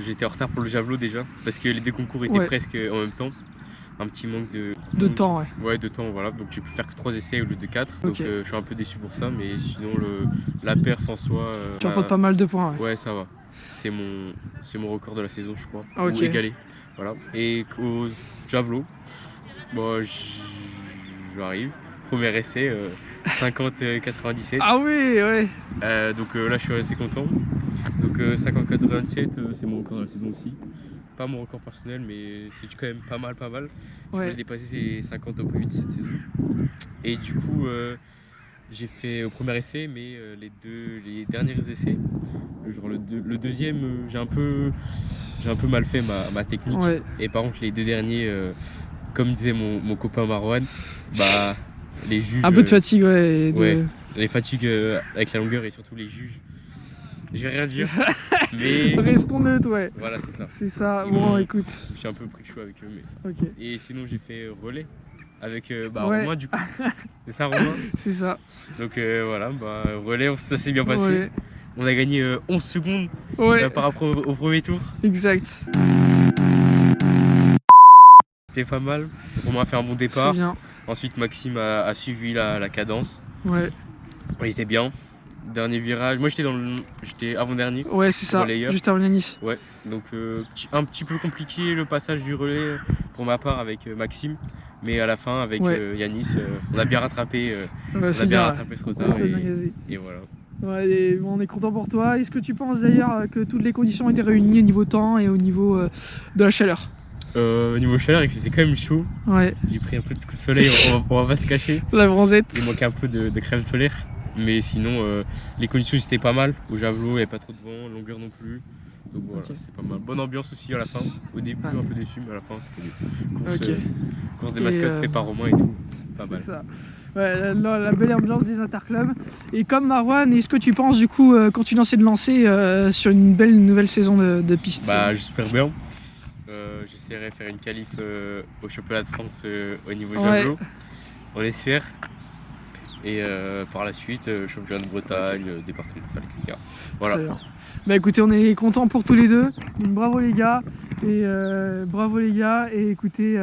j'étais en retard pour le javelot déjà, parce que les deux concours étaient presque en même temps. Un petit manque de temps, ouais, de temps, voilà. Donc j'ai pu faire que 3 essais au lieu de 4. Donc je suis un peu déçu pour ça, mais sinon la perf en soi... tu remportes pas mal de points. Ouais, ça va. C'est mon record de la saison, je crois. Ok. Ou égalé. Voilà. Et au javelot, bon, j'arrive. Premier essai, 50-97. Ah oui, ouais. Donc là, je suis assez content. Donc 50-97, c'est mon record de la saison aussi. Pas mon record personnel, mais c'est quand même pas mal. Je voulais dépasser ces 50 au plus vite cette saison. Et du coup, j'ai fait au premier essai, mais les derniers essais, genre le deuxième, j'ai un peu mal fait ma technique. Et par contre, les deux derniers, comme disait mon copain Marwan, bah les juges. Un peu de fatigue, les fatigues avec la longueur et surtout les juges. Je vais rien dire, mais... Restons neutres, ouais. Voilà, c'est ça. C'est ça, bon, écoute. Je suis un peu pris de chaud avec eux, mais ça. Ok. Et sinon, j'ai fait relais avec Romain, du coup. C'est ça, Romain? C'est ça. Donc voilà, relais, ça s'est bien passé. On a gagné 11 secondes par rapport au premier tour. Exact. C'était pas mal. Romain a fait un bon départ. C'est bien. Ensuite, Maxime a suivi la cadence. Ouais. Il était bien. Dernier virage, moi j'étais avant-dernier. Ouais, c'est ça, juste avant Yanis. Ouais, donc un petit peu compliqué le passage du relais pour ma part avec Maxime, mais à la fin avec Yanis, on a bien rattrapé, rattrapé ce retard et voilà. Ouais, et on est content pour toi. Est-ce que tu penses d'ailleurs que toutes les conditions ont été réunies au niveau temps et au niveau de la chaleur? Au niveau chaleur, il faisait quand même chaud. Ouais. J'ai pris un peu de coup de soleil, on va pas se cacher. La bronzette. Il manquait un peu de crème solaire. Mais sinon, les conditions étaient pas mal. Au javelot, il n'y avait pas trop de vent, longueur non plus. Donc voilà, c'était pas mal. Bonne ambiance aussi à la fin. Au début, un peu déçu, mais à la fin, c'était course des mascottes fait par Romain et tout. Pas mal. Ça. Ouais, la belle ambiance des interclubs. Et comme Marwan, est-ce que tu penses du coup continuer de lancer sur une belle nouvelle saison de piste? Bah, j'espère bien. J'essaierai de faire une qualif au championnat de France au niveau javelot. On espère. Et par la suite, championnat de Bretagne, départemental, etc. Voilà. Bah écoutez, on est contents pour tous les deux. Donc, bravo les gars. Et écoutez,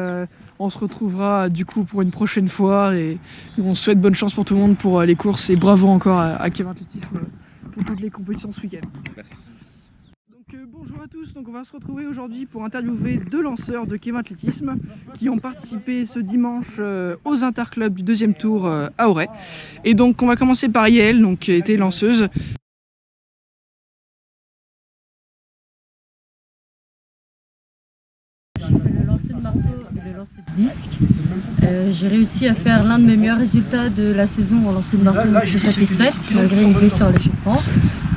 on se retrouvera du coup pour une prochaine fois. Et on souhaite bonne chance pour tout le monde pour les courses. Et bravo encore à Kevin Athlétisme pour toutes les compétitions ce week-end. Merci. Bonjour à tous, donc on va se retrouver aujourd'hui pour interviewer 2 lanceurs de Kevin Athlétisme qui ont participé ce dimanche aux interclubs du deuxième tour à Auray. Et donc on va commencer par Yael, donc, qui a été lanceuse. Le lancer de marteau et le lancer de disque. J'ai réussi à faire l'un de mes meilleurs résultats de la saison au lancer de marteau, donc je suis satisfaite malgré une blessure à l'échauffement.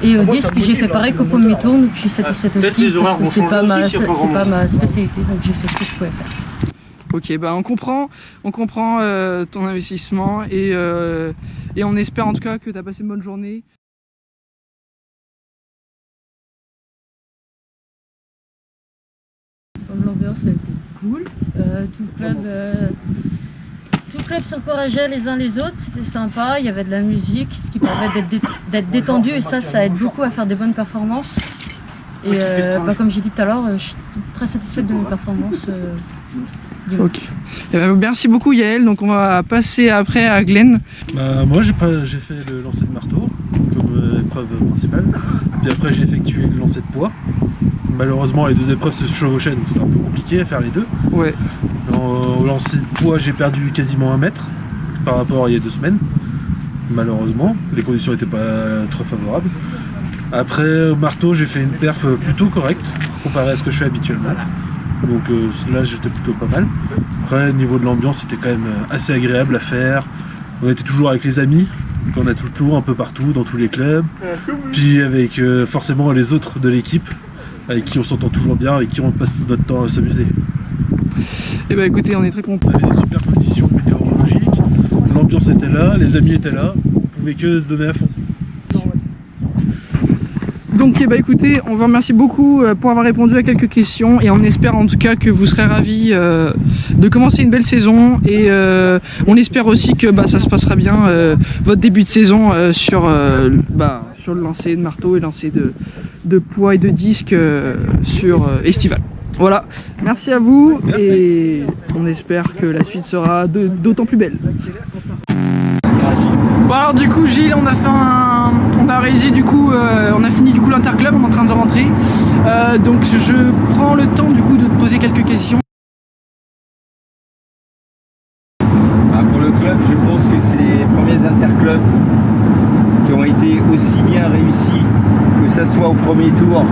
Et au disque, j'ai fait pareil qu'au premier tour, donc je suis satisfaite aussi parce que c'est pas ma spécialité, donc j'ai fait ce que je pouvais faire. Ok, bah on comprend ton investissement et on espère en tout cas que tu as passé une bonne journée. L'ambiance a été cool, tout le club s'encourageait les uns les autres, c'était sympa, il y avait de la musique, ce qui permet d'être détendu et ça aide beaucoup à faire des bonnes performances. Et comme j'ai dit tout à l'heure, je suis très satisfaite de mes performances. Ok. Merci beaucoup Yael, donc on va passer après à Glenn. Moi j'ai fait le lancer de marteau comme épreuve principale, puis après j'ai effectué le lancer de poids. Malheureusement les 2 épreuves se chevauchaient, donc c'était un peu compliqué à faire les deux. Ouais. Au lancer de poids j'ai perdu quasiment 1 mètre par rapport à il y a 2 semaines. Malheureusement, les conditions n'étaient pas très favorables. Après au marteau j'ai fait une perf plutôt correcte comparé à ce que je fais habituellement. Donc là j'étais plutôt pas mal. Après au niveau de l'ambiance c'était quand même assez agréable à faire. On était toujours avec les amis, donc on a tout le tour un peu partout dans tous les clubs. Puis avec forcément les autres de l'équipe avec qui on s'entend toujours bien, avec qui on passe notre temps à s'amuser. Et bah écoutez, on est très contents. On avait des super conditions météorologiques, l'ambiance était là, les amis étaient là, on pouvait que se donner à fond. Donc écoutez, on vous remercie beaucoup pour avoir répondu à quelques questions et on espère en tout cas que vous serez ravis de commencer une belle saison et on espère aussi que ça se passera bien votre début de saison sur le lancer de marteau et lancer de poids et de disques sur Estival. Voilà, merci à vous. Merci. Et on espère que la suite sera d'autant plus belle. Bon alors du coup Gilles, on a réalisé du coup, on a fini du coup l'interclub, on est en train de rentrer. Donc je prends le temps du coup de te poser quelques questions. Pour le club, je pense que c'est les premiers interclubs qui ont été aussi bien réussis, que ça soit au premier tour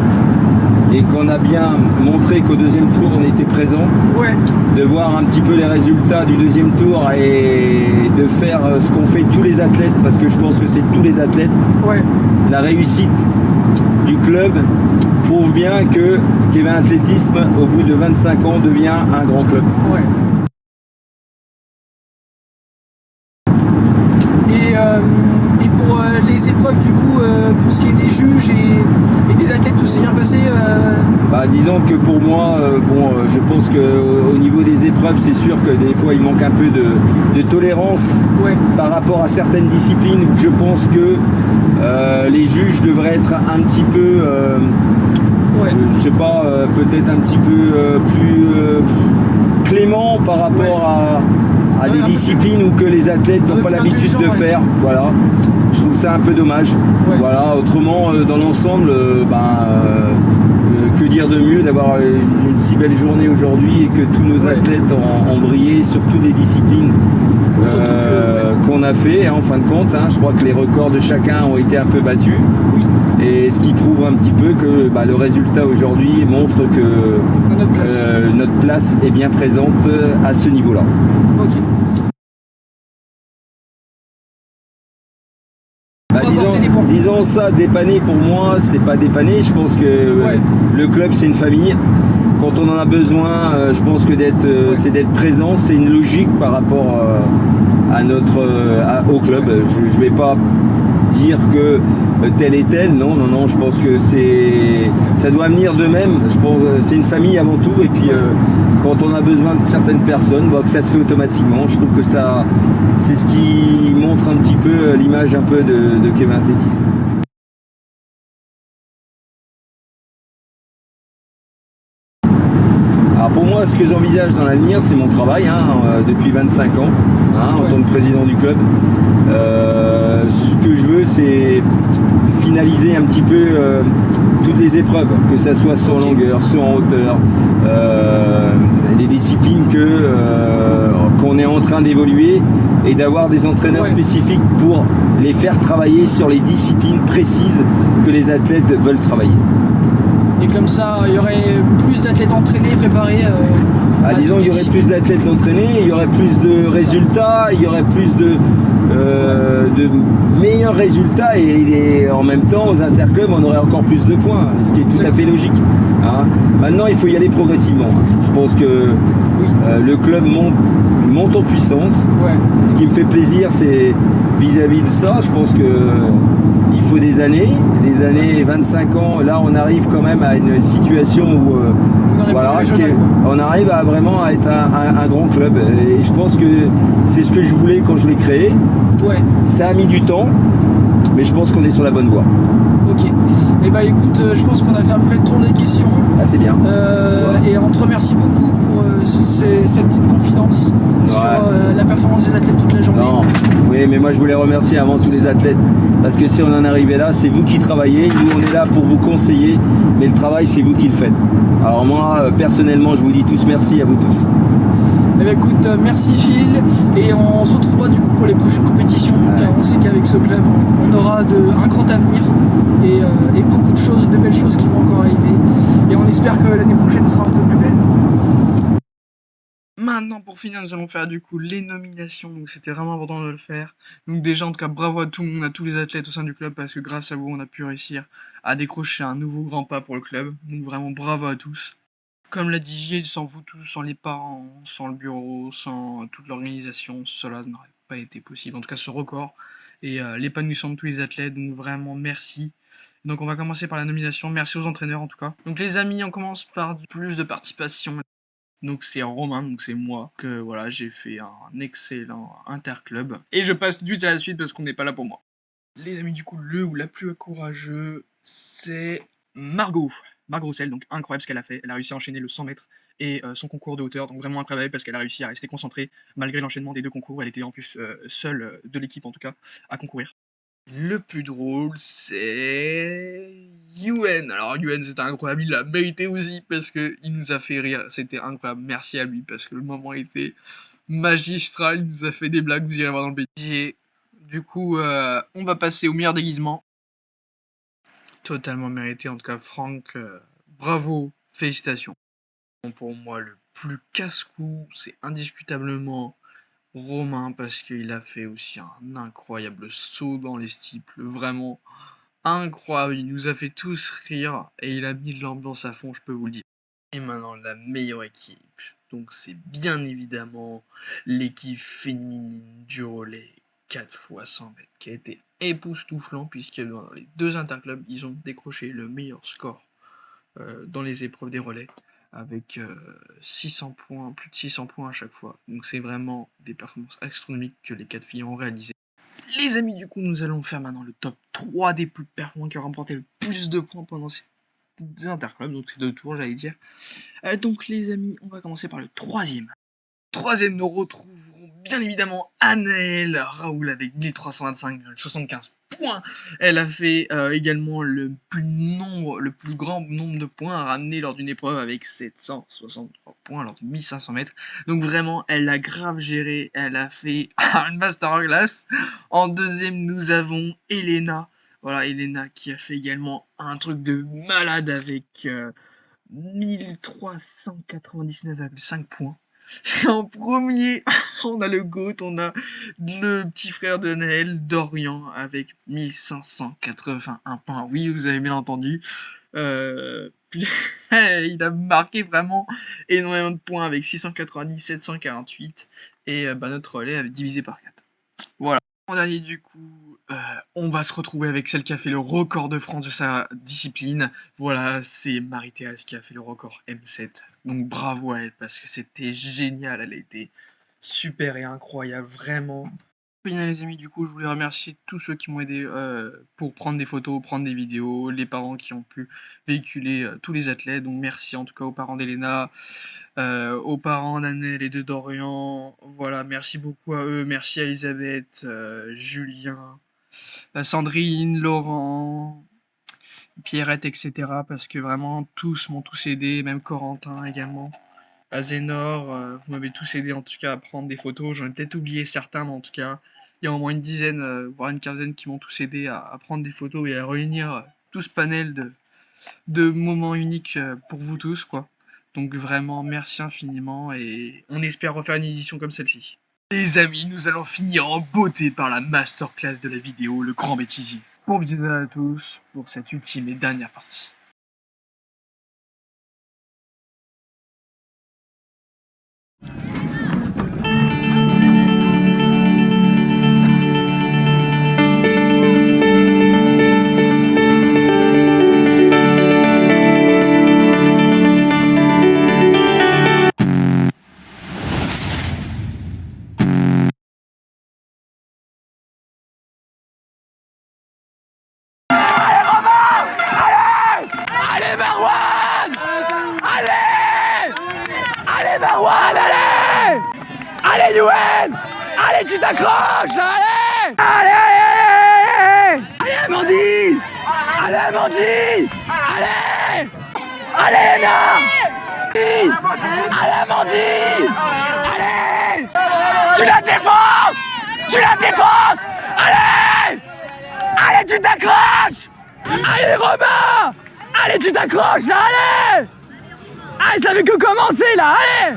et qu'on a bien montré qu'au deuxième tour on était présent. Ouais. De voir un petit peu les résultats du deuxième tour et de faire ce qu'ont fait tous les athlètes, parce que je pense que c'est tous les athlètes. Ouais. La réussite du club prouve bien que Kevin Athlétisme, au bout de 25 ans, devient un grand club. Ouais. Et pour les épreuves du coup, pour ce qui est des juges et des athlètes, tout s'est bien passé Disons que pour moi, je pense qu'au niveau des épreuves, c'est sûr que des fois il manque un peu de tolérance par rapport à certaines disciplines. Je pense que les juges devraient être un petit peu, je sais pas, peut-être un petit peu plus clément par rapport à des disciplines où que les athlètes n'ont pas l'habitude de faire. Voilà. Je trouve ça un peu dommage. Voilà. Autrement, dans l'ensemble, que dire de mieux d'avoir une si belle journée aujourd'hui et que tous nos athlètes ont brillé sur toutes les disciplines qu'on a fait, en fin de compte. Je crois que les records de chacun ont été un peu battus. Et ce qui prouve un petit peu que le résultat aujourd'hui montre que notre place est bien présente à ce niveau-là. Okay. Disons ça, dépanner pour moi, c'est pas dépanner. Je pense que le club c'est une famille. Quand on en a besoin, je pense que c'est d'être présent, c'est une logique par rapport au club. Je vais pas dire que tel et tel, non, je pense que ça doit venir d'eux-mêmes. Je pense c'est une famille avant tout, et puis quand on a besoin de certaines personnes, que ça se fait automatiquement. Je trouve que ça, c'est ce qui montre un petit peu l'image un peu de Kevin Athlétisme. Alors pour moi, ce que j'envisage dans l'avenir, c'est mon travail, depuis 25 ans, en tant que président du club. Ce que je veux, c'est finaliser un petit peu toutes les épreuves, que ça soit soit en longueur, soit en hauteur, les disciplines qu'on est en train d'évoluer, et d'avoir des entraîneurs spécifiques pour les faire travailler sur les disciplines précises que les athlètes veulent travailler. Et comme ça, il y aurait plus d'athlètes entraînés, préparés. Disons qu'il y aurait plus d'athlètes entraînés, il y aurait plus de résultats, il y aurait plus de meilleurs résultats, et en même temps, aux interclubs, on aurait encore plus de points, ce qui est tout à fait logique. Maintenant, il faut y aller progressivement. Je pense que le club monte en puissance. Ce qui me fait plaisir, c'est vis-à-vis de ça, je pense qu'il faut des années, 25 ans. Là, on arrive quand même à une situation où on arrive vraiment à être un grand club. Et je pense que c'est ce que je voulais quand je l'ai créé. Ça a mis du temps, mais je pense qu'on est sur la bonne voie. Ok. Et écoute, je pense qu'on a fait à peu près le tour des questions. C'est bien. Et on te remercie beaucoup pour cette petite confidence sur la performance des athlètes toute la journée. Oui, mais moi je voulais remercier avant tous les athlètes, parce que si on en est arrivé là, c'est vous qui travaillez, nous on est là pour vous conseiller, mais le travail c'est vous qui le faites. Alors moi, personnellement, je vous dis tous merci à vous tous. Écoute, merci Gilles, et on se retrouvera du coup pour les prochaines compétitions, car on sait qu'avec ce club on aura un grand avenir et beaucoup de choses, de belles choses qui vont encore arriver, et on espère que l'année prochaine sera un peu plus belle. Maintenant, pour finir, nous allons faire du coup les nominations, donc c'était vraiment important de le faire. Donc déjà, en tout cas, bravo à tout le monde, à tous les athlètes au sein du club, parce que grâce à vous, on a pu réussir à décrocher un nouveau grand pas pour le club, donc vraiment bravo à tous. Comme l'a dit Gilles, sans vous tous, sans les parents, sans le bureau, sans toute l'organisation, cela n'aurait pas été possible, en tout cas ce record, et l'épanouissement de tous les athlètes, donc vraiment merci. Donc on va commencer par la nomination, merci aux entraîneurs en tout cas. Donc les amis, on commence par plus de participation. Donc c'est Romain, donc c'est moi, que voilà, j'ai fait un excellent interclub. Et je passe tout de suite à la suite parce qu'on n'est pas là pour moi. Les amis, du coup, le ou la plus courageux, c'est Margot. Margot Roussel, donc incroyable ce qu'elle a fait. Elle a réussi à enchaîner le 100 mètres et son concours de hauteur, donc vraiment incroyable parce qu'elle a réussi à rester concentrée malgré l'enchaînement des deux concours. Elle était en plus seule de l'équipe en tout cas à concourir. Le plus drôle, c'est Yuen. Alors Yuen, c'était incroyable, il l'a mérité aussi parce qu'il nous a fait rire. C'était incroyable, merci à lui parce que le moment était magistral. Il nous a fait des blagues, vous irez voir dans le bêtisier. Du coup, on va passer au meilleur déguisement. Totalement mérité, en tout cas Franck, bravo, félicitations. Pour moi, le plus casse-cou, c'est indiscutablement Romain, parce qu'il a fait aussi un incroyable saut dans les steeples, vraiment incroyable, il nous a fait tous rire, et il a mis de l'ambiance à fond, je peux vous le dire. Et maintenant, la meilleure équipe, donc c'est bien évidemment l'équipe féminine du relais 4 x 100 mètres, qui a été époustouflant, puisque dans les deux interclubs, ils ont décroché le meilleur score dans les épreuves des relais, avec 600 points, plus de 600 points à chaque fois. Donc c'est vraiment des performances astronomiques que les 4 filles ont réalisées. Les amis, du coup, nous allons faire maintenant le top 3 des plus performants qui ont remporté le plus de points pendant ces deux interclubs, donc ces deux tours, j'allais dire. Donc les amis, on va commencer par le troisième. Troisième, nous retrouverons bien évidemment Anaëlle Raoul avec 1325,75 points. Elle a fait également le plus grand nombre de points à ramener lors d'une épreuve avec 763 points lors de 1500 mètres. Donc vraiment, elle a grave géré, elle a fait une masterclass. En deuxième, nous avons Elena. Voilà, Elena qui a fait également un truc de malade avec 1399,5 points. En premier, on a le GOAT, on a le petit frère de Naël, Dorian, avec 1581 points. Oui, vous avez bien entendu. Il a marqué vraiment énormément de points avec 690, 748. Et notre relais avait divisé par 4. Voilà. En dernier, du coup, on va se retrouver avec celle qui a fait le record de France de sa discipline. Voilà, c'est Marie-Thérèse qui a fait le record M7. Donc bravo à elle, parce que c'était génial. Elle a été super et incroyable, vraiment. Bien les amis, du coup, je voulais remercier tous ceux qui m'ont aidé pour prendre des photos, prendre des vidéos, les parents qui ont pu véhiculer tous les athlètes. Donc merci en tout cas aux parents d'Elena, aux parents d'Annelle et de Dorian. Voilà, merci beaucoup à eux. Merci à Elisabeth, Julien, Sandrine, Laurent, Pierrette, etc. Parce que vraiment, tous m'ont aidé, même Corentin également. Azénor, vous m'avez tous aidé en tout cas à prendre des photos. J'en ai peut-être oublié certains, mais en tout cas, il y a au moins une dizaine, voire une quinzaine qui m'ont tous aidé à prendre des photos et à réunir tout ce panel de moments uniques pour vous tous, quoi. Donc vraiment, merci infiniment et on espère refaire une édition comme celle-ci. Les amis, nous allons finir en beauté par la masterclass de la vidéo, le grand bêtisier. Bon vidéo à tous pour cette ultime et dernière partie. Allez Marwan! Allez! Allez Marwan, allez! Allez Yuen! Allez, tu t'accroches là, allez! Allez, allez, allez! Allez Amandine! Allez Amandine! Allez! Allez Léna! Allez Amandine! Allez! Tu la défonces! Tu la défonces! Allez! Allez, tu t'accroches! Allez Romain! Allez, tu t'accroches là, allez! Allez, ça fait que commencer là, allez!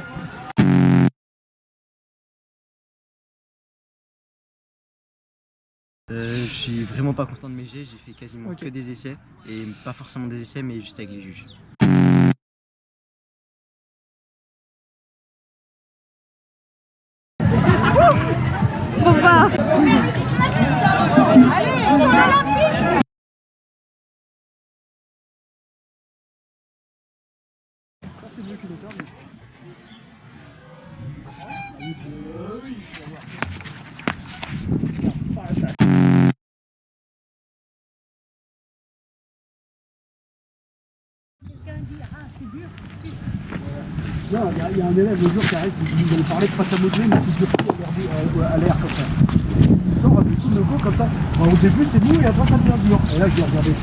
Je suis vraiment pas content de mes jets, j'ai fait quasiment que des essais, et pas forcément des essais, mais juste avec les juges. Bon là. Non, il y a un élève le jour qui arrive, vous allez parler de pâte à modeler, mais qui dure à l'air comme ça. Il sort avec tout le go comme ça. Bon, au début c'est mou et après ça devient dur. Et là je l'ai regardé.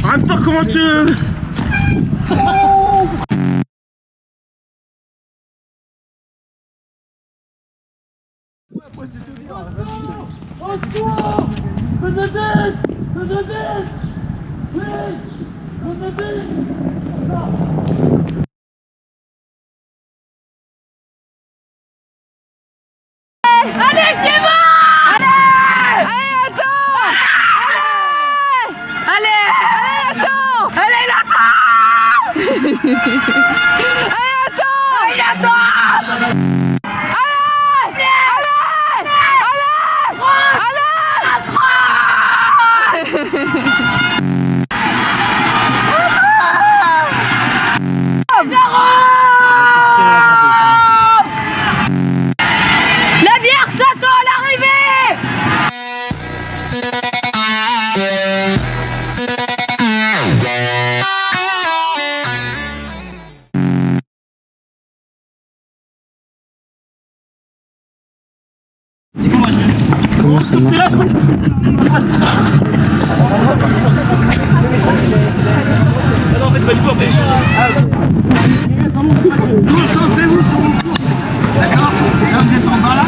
En même temps, comment tu... Allez, Clément! Allez! Allez, attends! Allez! Allez, attends! Allez, attends! Allez, attends! Allez, attends! La bière t'attend à l'arrivée! Comment ça marche? Non, en fait, pas du tout, après échanger. Concentrez-vous sur vos courses. D'accord? Là, vous êtes en bas là.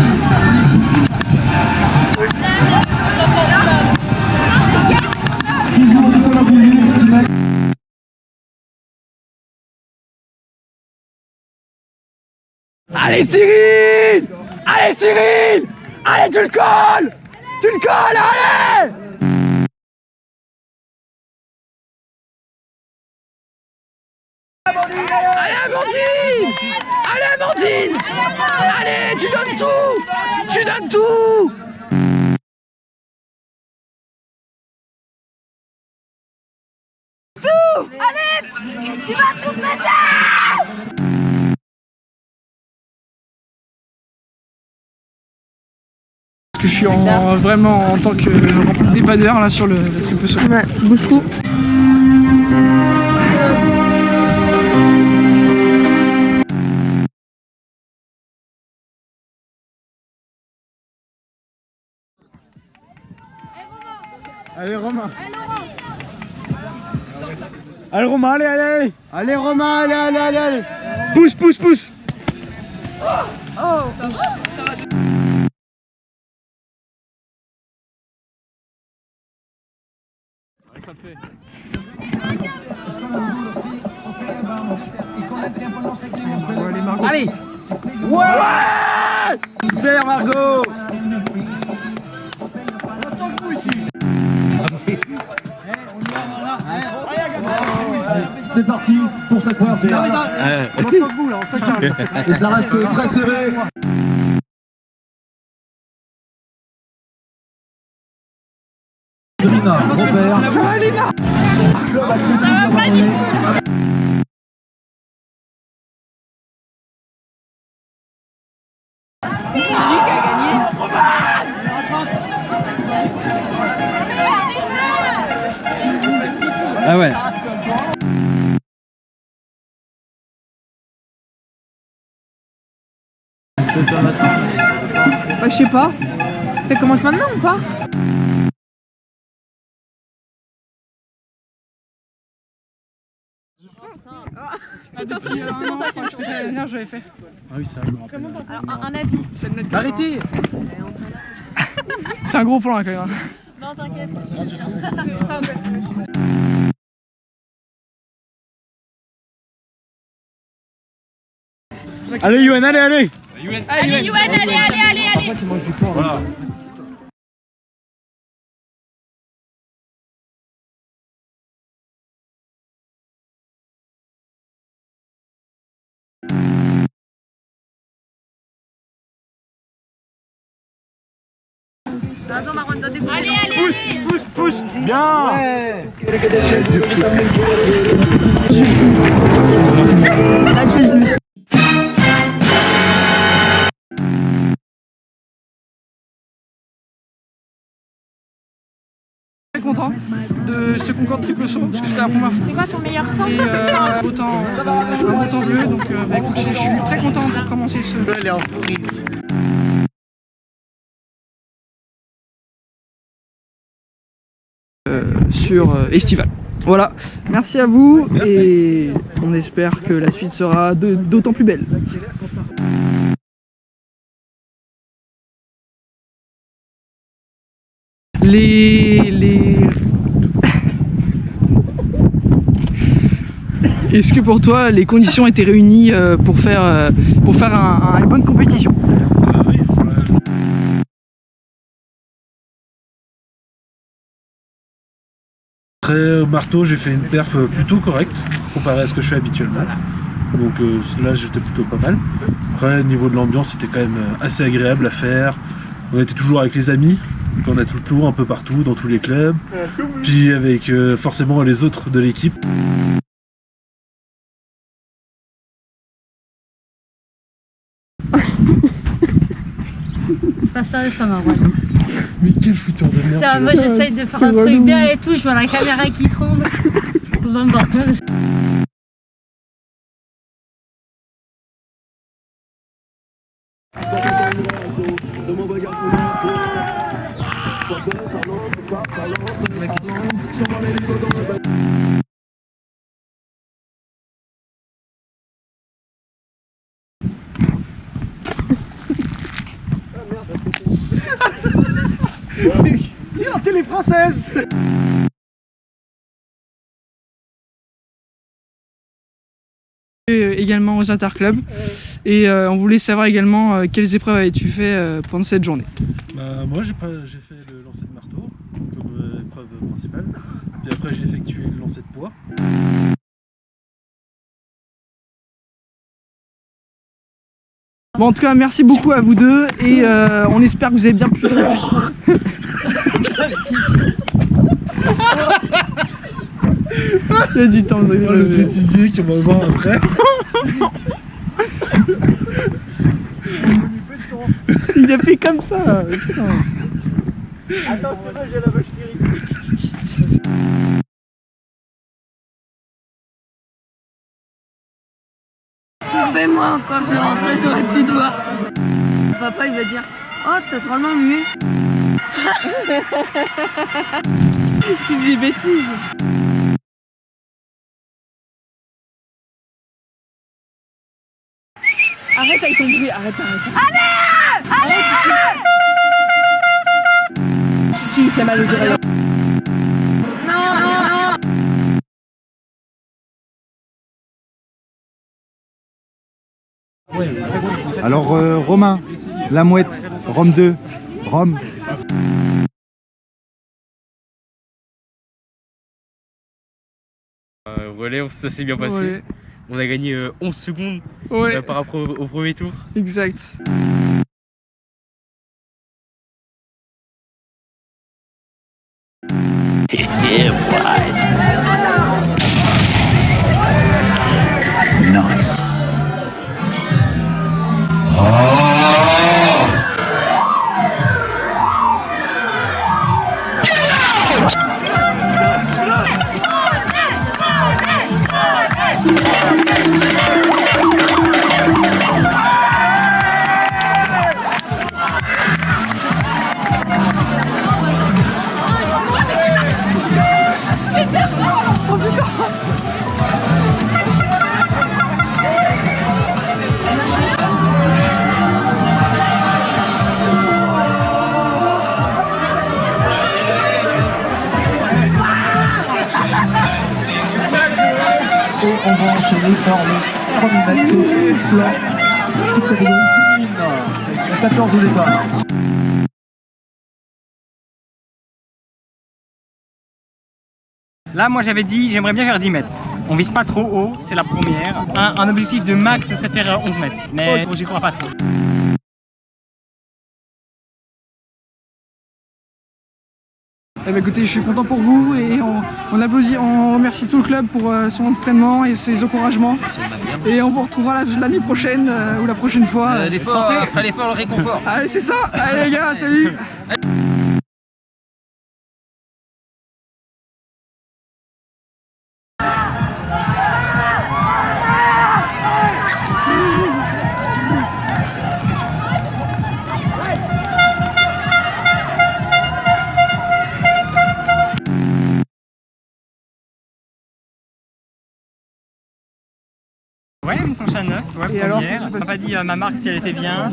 Allez Cyril! Allez Cyril! Allez, tu le colles! Tu le colles, allez! Allez Amandine! Allez Amandine! Allez, tu donnes tout! Tu donnes tout! Tout! Allez! Tu vas tout péter! Parce que je suis vraiment en tant que débardeur là sur le truc peu sur. Ouais, tu bouges trop. Allez Romain! Allez Romain, allez, allez, allez! Allez Romain, allez, allez, allez, allez! Pousse, pousse, pousse! Oh! Ça le fait. Allez! Ouais! Super Margot! C'est parti pour cette première finale. Et ça reste très serré. Sabrina, Robert. Ça va, Lina? Ça va pas du tout. Ah ouais. Bah, je sais pas. Ça commence maintenant ou pas? Depuis un an, quand je faisais l'avenir, j'avais fait. Ah oui, ça, je me rappelle. Alors, un avis. C'est de notre Arrêtez! C'est un gros plan là quand même. Non, t'inquiète. Allez Yoann, allez, allez! Allez, Yoann, allez, allez, allez! Voilà. Attends, Marwan, donne des coups. Allez, allez. Pousse. Bien. Très content de ce concours de triple saut parce que c'est la première fois. C'est quoi ton meilleur temps? Et un beau temps bleu, donc écoute, je suis très content de commencer ce. Sur Estival. Voilà, merci à vous et on espère que la suite sera d'autant plus belle. Est-ce que pour toi les conditions étaient réunies pour faire une bonne compétition? Après, au marteau, j'ai fait une perf plutôt correcte comparé à ce que je fais habituellement. Donc là, j'étais plutôt pas mal. Après, au niveau de l'ambiance, c'était quand même assez agréable à faire. On était toujours avec les amis, donc on a tout le tour, un peu partout, dans tous les clubs. Puis avec forcément les autres de l'équipe. C'est pas sérieux ça, Marwan. Mais quel fouteur de merde! Tiens, moi j'essaye de faire un truc bien et tout, je vois la caméra qui tremble. C'est la télé française. Également aux interclubs et on voulait savoir également quelles épreuves avais-tu fait pendant cette journée. Moi j'ai fait le lancer de marteau comme épreuve principale, puis après j'ai effectué le lancer de poids. Bon, en tout cas merci beaucoup à vous deux et on espère que vous avez bien pu. Il y a du temps, le bêtisier qu'on va voir après. Il a fait comme ça. Putain. Attends, j'ai la vache qui rit. Fais-moi encore, je vais rentrer, j'aurais plus de doigts. Papa il va dire, oh t'as drôlement muet. Tu dis des bêtises. Arrête avec ton bruit, arrête. Allez. Si, il fait mal aux oreilles. Non. Alors Romain, La Mouette, Rome 2, Rome. Relais, ça s'est bien passé. Ouais. On a gagné 11 secondes par rapport au premier tour. Exact. Nice. Et on va enchaîner par le premier mètre flanc, toute catégorie féminine. Ils sont 14 au départ. Là, moi j'avais dit, j'aimerais bien faire 10 mètres. On vise pas trop haut, c'est la première. Un objectif de max, ce serait faire 11 mètres. Mais j'y crois pas trop. Eh ben écoutez, je suis content pour vous et on applaudit, on remercie tout le club pour son entraînement et ses encouragements. Et on vous retrouvera l'année prochaine ou la prochaine fois. Après l'effort, le réconfort. Allez, c'est ça. Allez les gars, salut. Ouais, une planche à 9, ouais, et première. Je n'ai pas dit ma marque si elle était bien.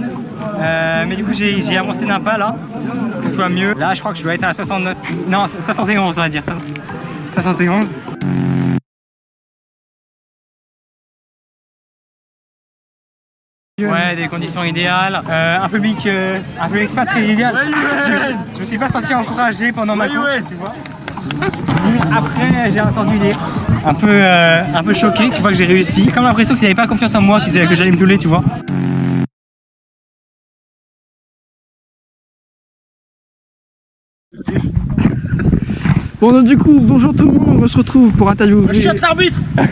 Mais du coup, j'ai avancé d'un pas là, pour que ce soit mieux. Là, je crois que je dois être à 69. Non, 71, on va dire. 71. Ouais, des conditions idéales. Un public pas très idéal. Je me suis pas senti encouragé pendant ma course, tu vois. Après, j'ai entendu dire un peu choqué, tu vois, que j'ai réussi. Comme l'impression qu'ils n'avaient pas confiance en moi, que j'allais me douler, tu vois. Bon, donc du coup, bonjour tout le monde, on se retrouve pour interviewer. Je chiotte l'arbitre. Ouais.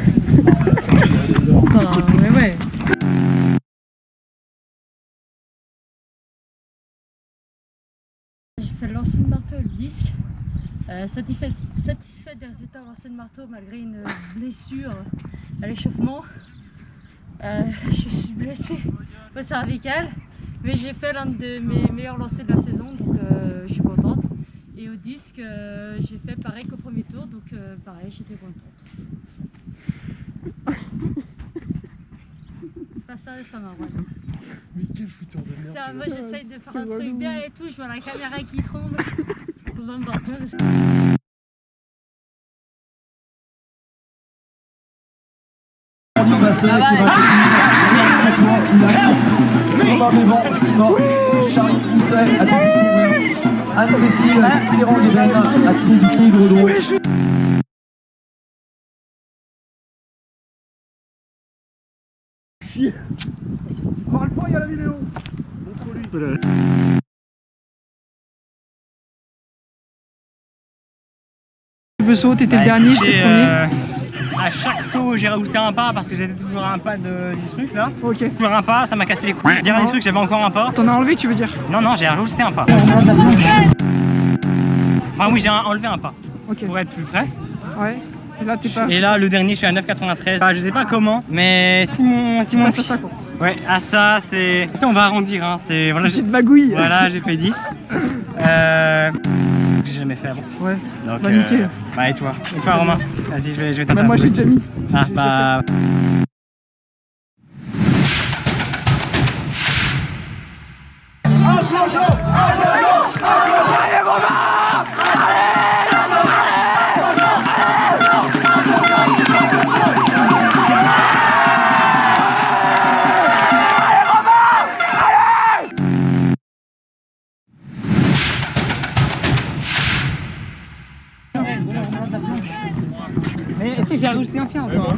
J'ai fait le lancer de marteau et le disque. Satisfait des résultats au lancer de marteau malgré une blessure à l'échauffement. Je suis blessée au cervical, mais j'ai fait l'un de mes meilleurs lancers de la saison, donc je suis contente. Et au disque, j'ai fait pareil qu'au premier tour, donc pareil, j'étais contente. C'est pas sérieux, ça m'a vraiment. Mais quel fouteur de merde. Tiens, moi j'essaye de faire un truc bien et tout, je vois la caméra qui tremble. Probablement Simon, Charlie Pousset à Toulouse, Anne-Cécile Ferrand-Guéven à Toulouse de Redon. Chier. Parle pas, il y a la vidéo. Montre-lui. Tu peux sauter, t'étais le dernier, j'étais le premier. À chaque saut, j'ai rajouté un pas parce que j'étais toujours à un pas du truc là. Ok. Toujours un pas, ça m'a cassé les couilles. Dernier truc, j'avais encore un pas. T'en as enlevé, tu veux dire? Non, j'ai rajouté un pas. Enfin oui, j'ai enlevé un pas. Ok. Pour être plus près. Ouais. Et là, t'es pas. Et là, le dernier, je suis à 9,93. Enfin, je sais pas comment, mais si mon passe à ça quoi. Ouais, à ça, c'est. Ça, on va arrondir, hein. C'est. Voilà, j'ai de magouille. Voilà, j'ai fait 10. J'ai jamais fait avant. Ouais. Donc, bah nickel. Bah et toi Romain? Vas-y, je vais t'en faire. Moi j'ai déjà mis. Ah bah. Allez Romain! Mais tu sais, j'ai rajouté un pied encore.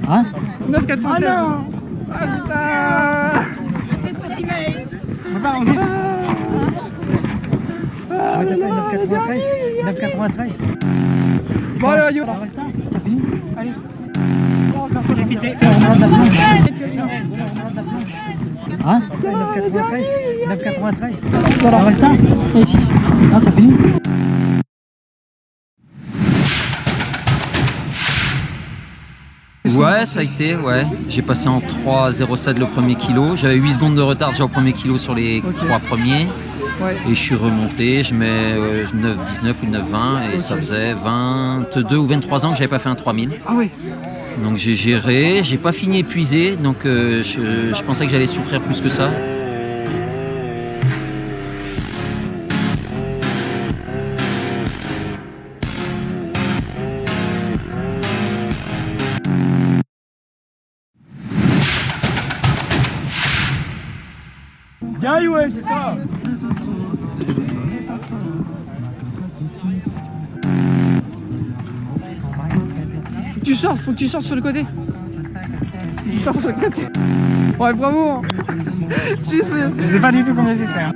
Hein? 9,93. Oh non! Ah putain! On va pas rentrer. Ah, t'as fait 9,93. Bon allez, yo! T'as fini? Allez. J'ai pité. Hein? 9,93. Voilà. Reste là? Ici. Ah, t'as fini? Ouais, ça a été, ouais. J'ai passé en 3,07 le premier kilo. J'avais 8 secondes de retard déjà au premier kilo sur les 3 premiers. Ouais. Et je suis remonté, je mets 9,19 ou 9,20 et ça faisait 22 ou 23 ans que j'avais pas fait un 3000. Ah ouais. Donc j'ai géré, j'ai pas fini épuisé, donc je pensais que j'allais souffrir plus que ça. Bien Yoann, c'est ça. Faut que tu sortes sur le côté. Tu sors sur le côté. Ouais, bravo. Je sais pas du tout combien j'ai fait. Hein.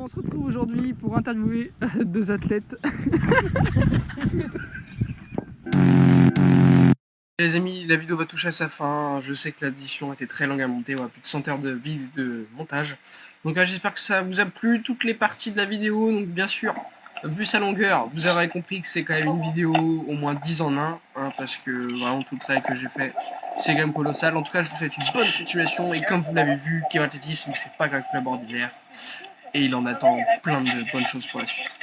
se retrouve aujourd'hui pour interviewer 2 athlètes. Les amis, la vidéo va toucher à sa fin. Je sais que l'addition était très longue à monter, ouais, plus de 100 heures de montage. Donc j'espère que ça vous a plu, toutes les parties de la vidéo. Donc bien sûr, vu sa longueur, vous aurez compris que c'est quand même une vidéo au moins 10 en 1, hein, parce que vraiment tout le travail que j'ai fait, c'est quand même colossal. En tout cas, je vous souhaite une bonne continuation. Et comme vous l'avez vu, Kevin Athlétisme, c'est pas qu'un club ordinaire. Et il en attend plein de bonnes choses pour la suite.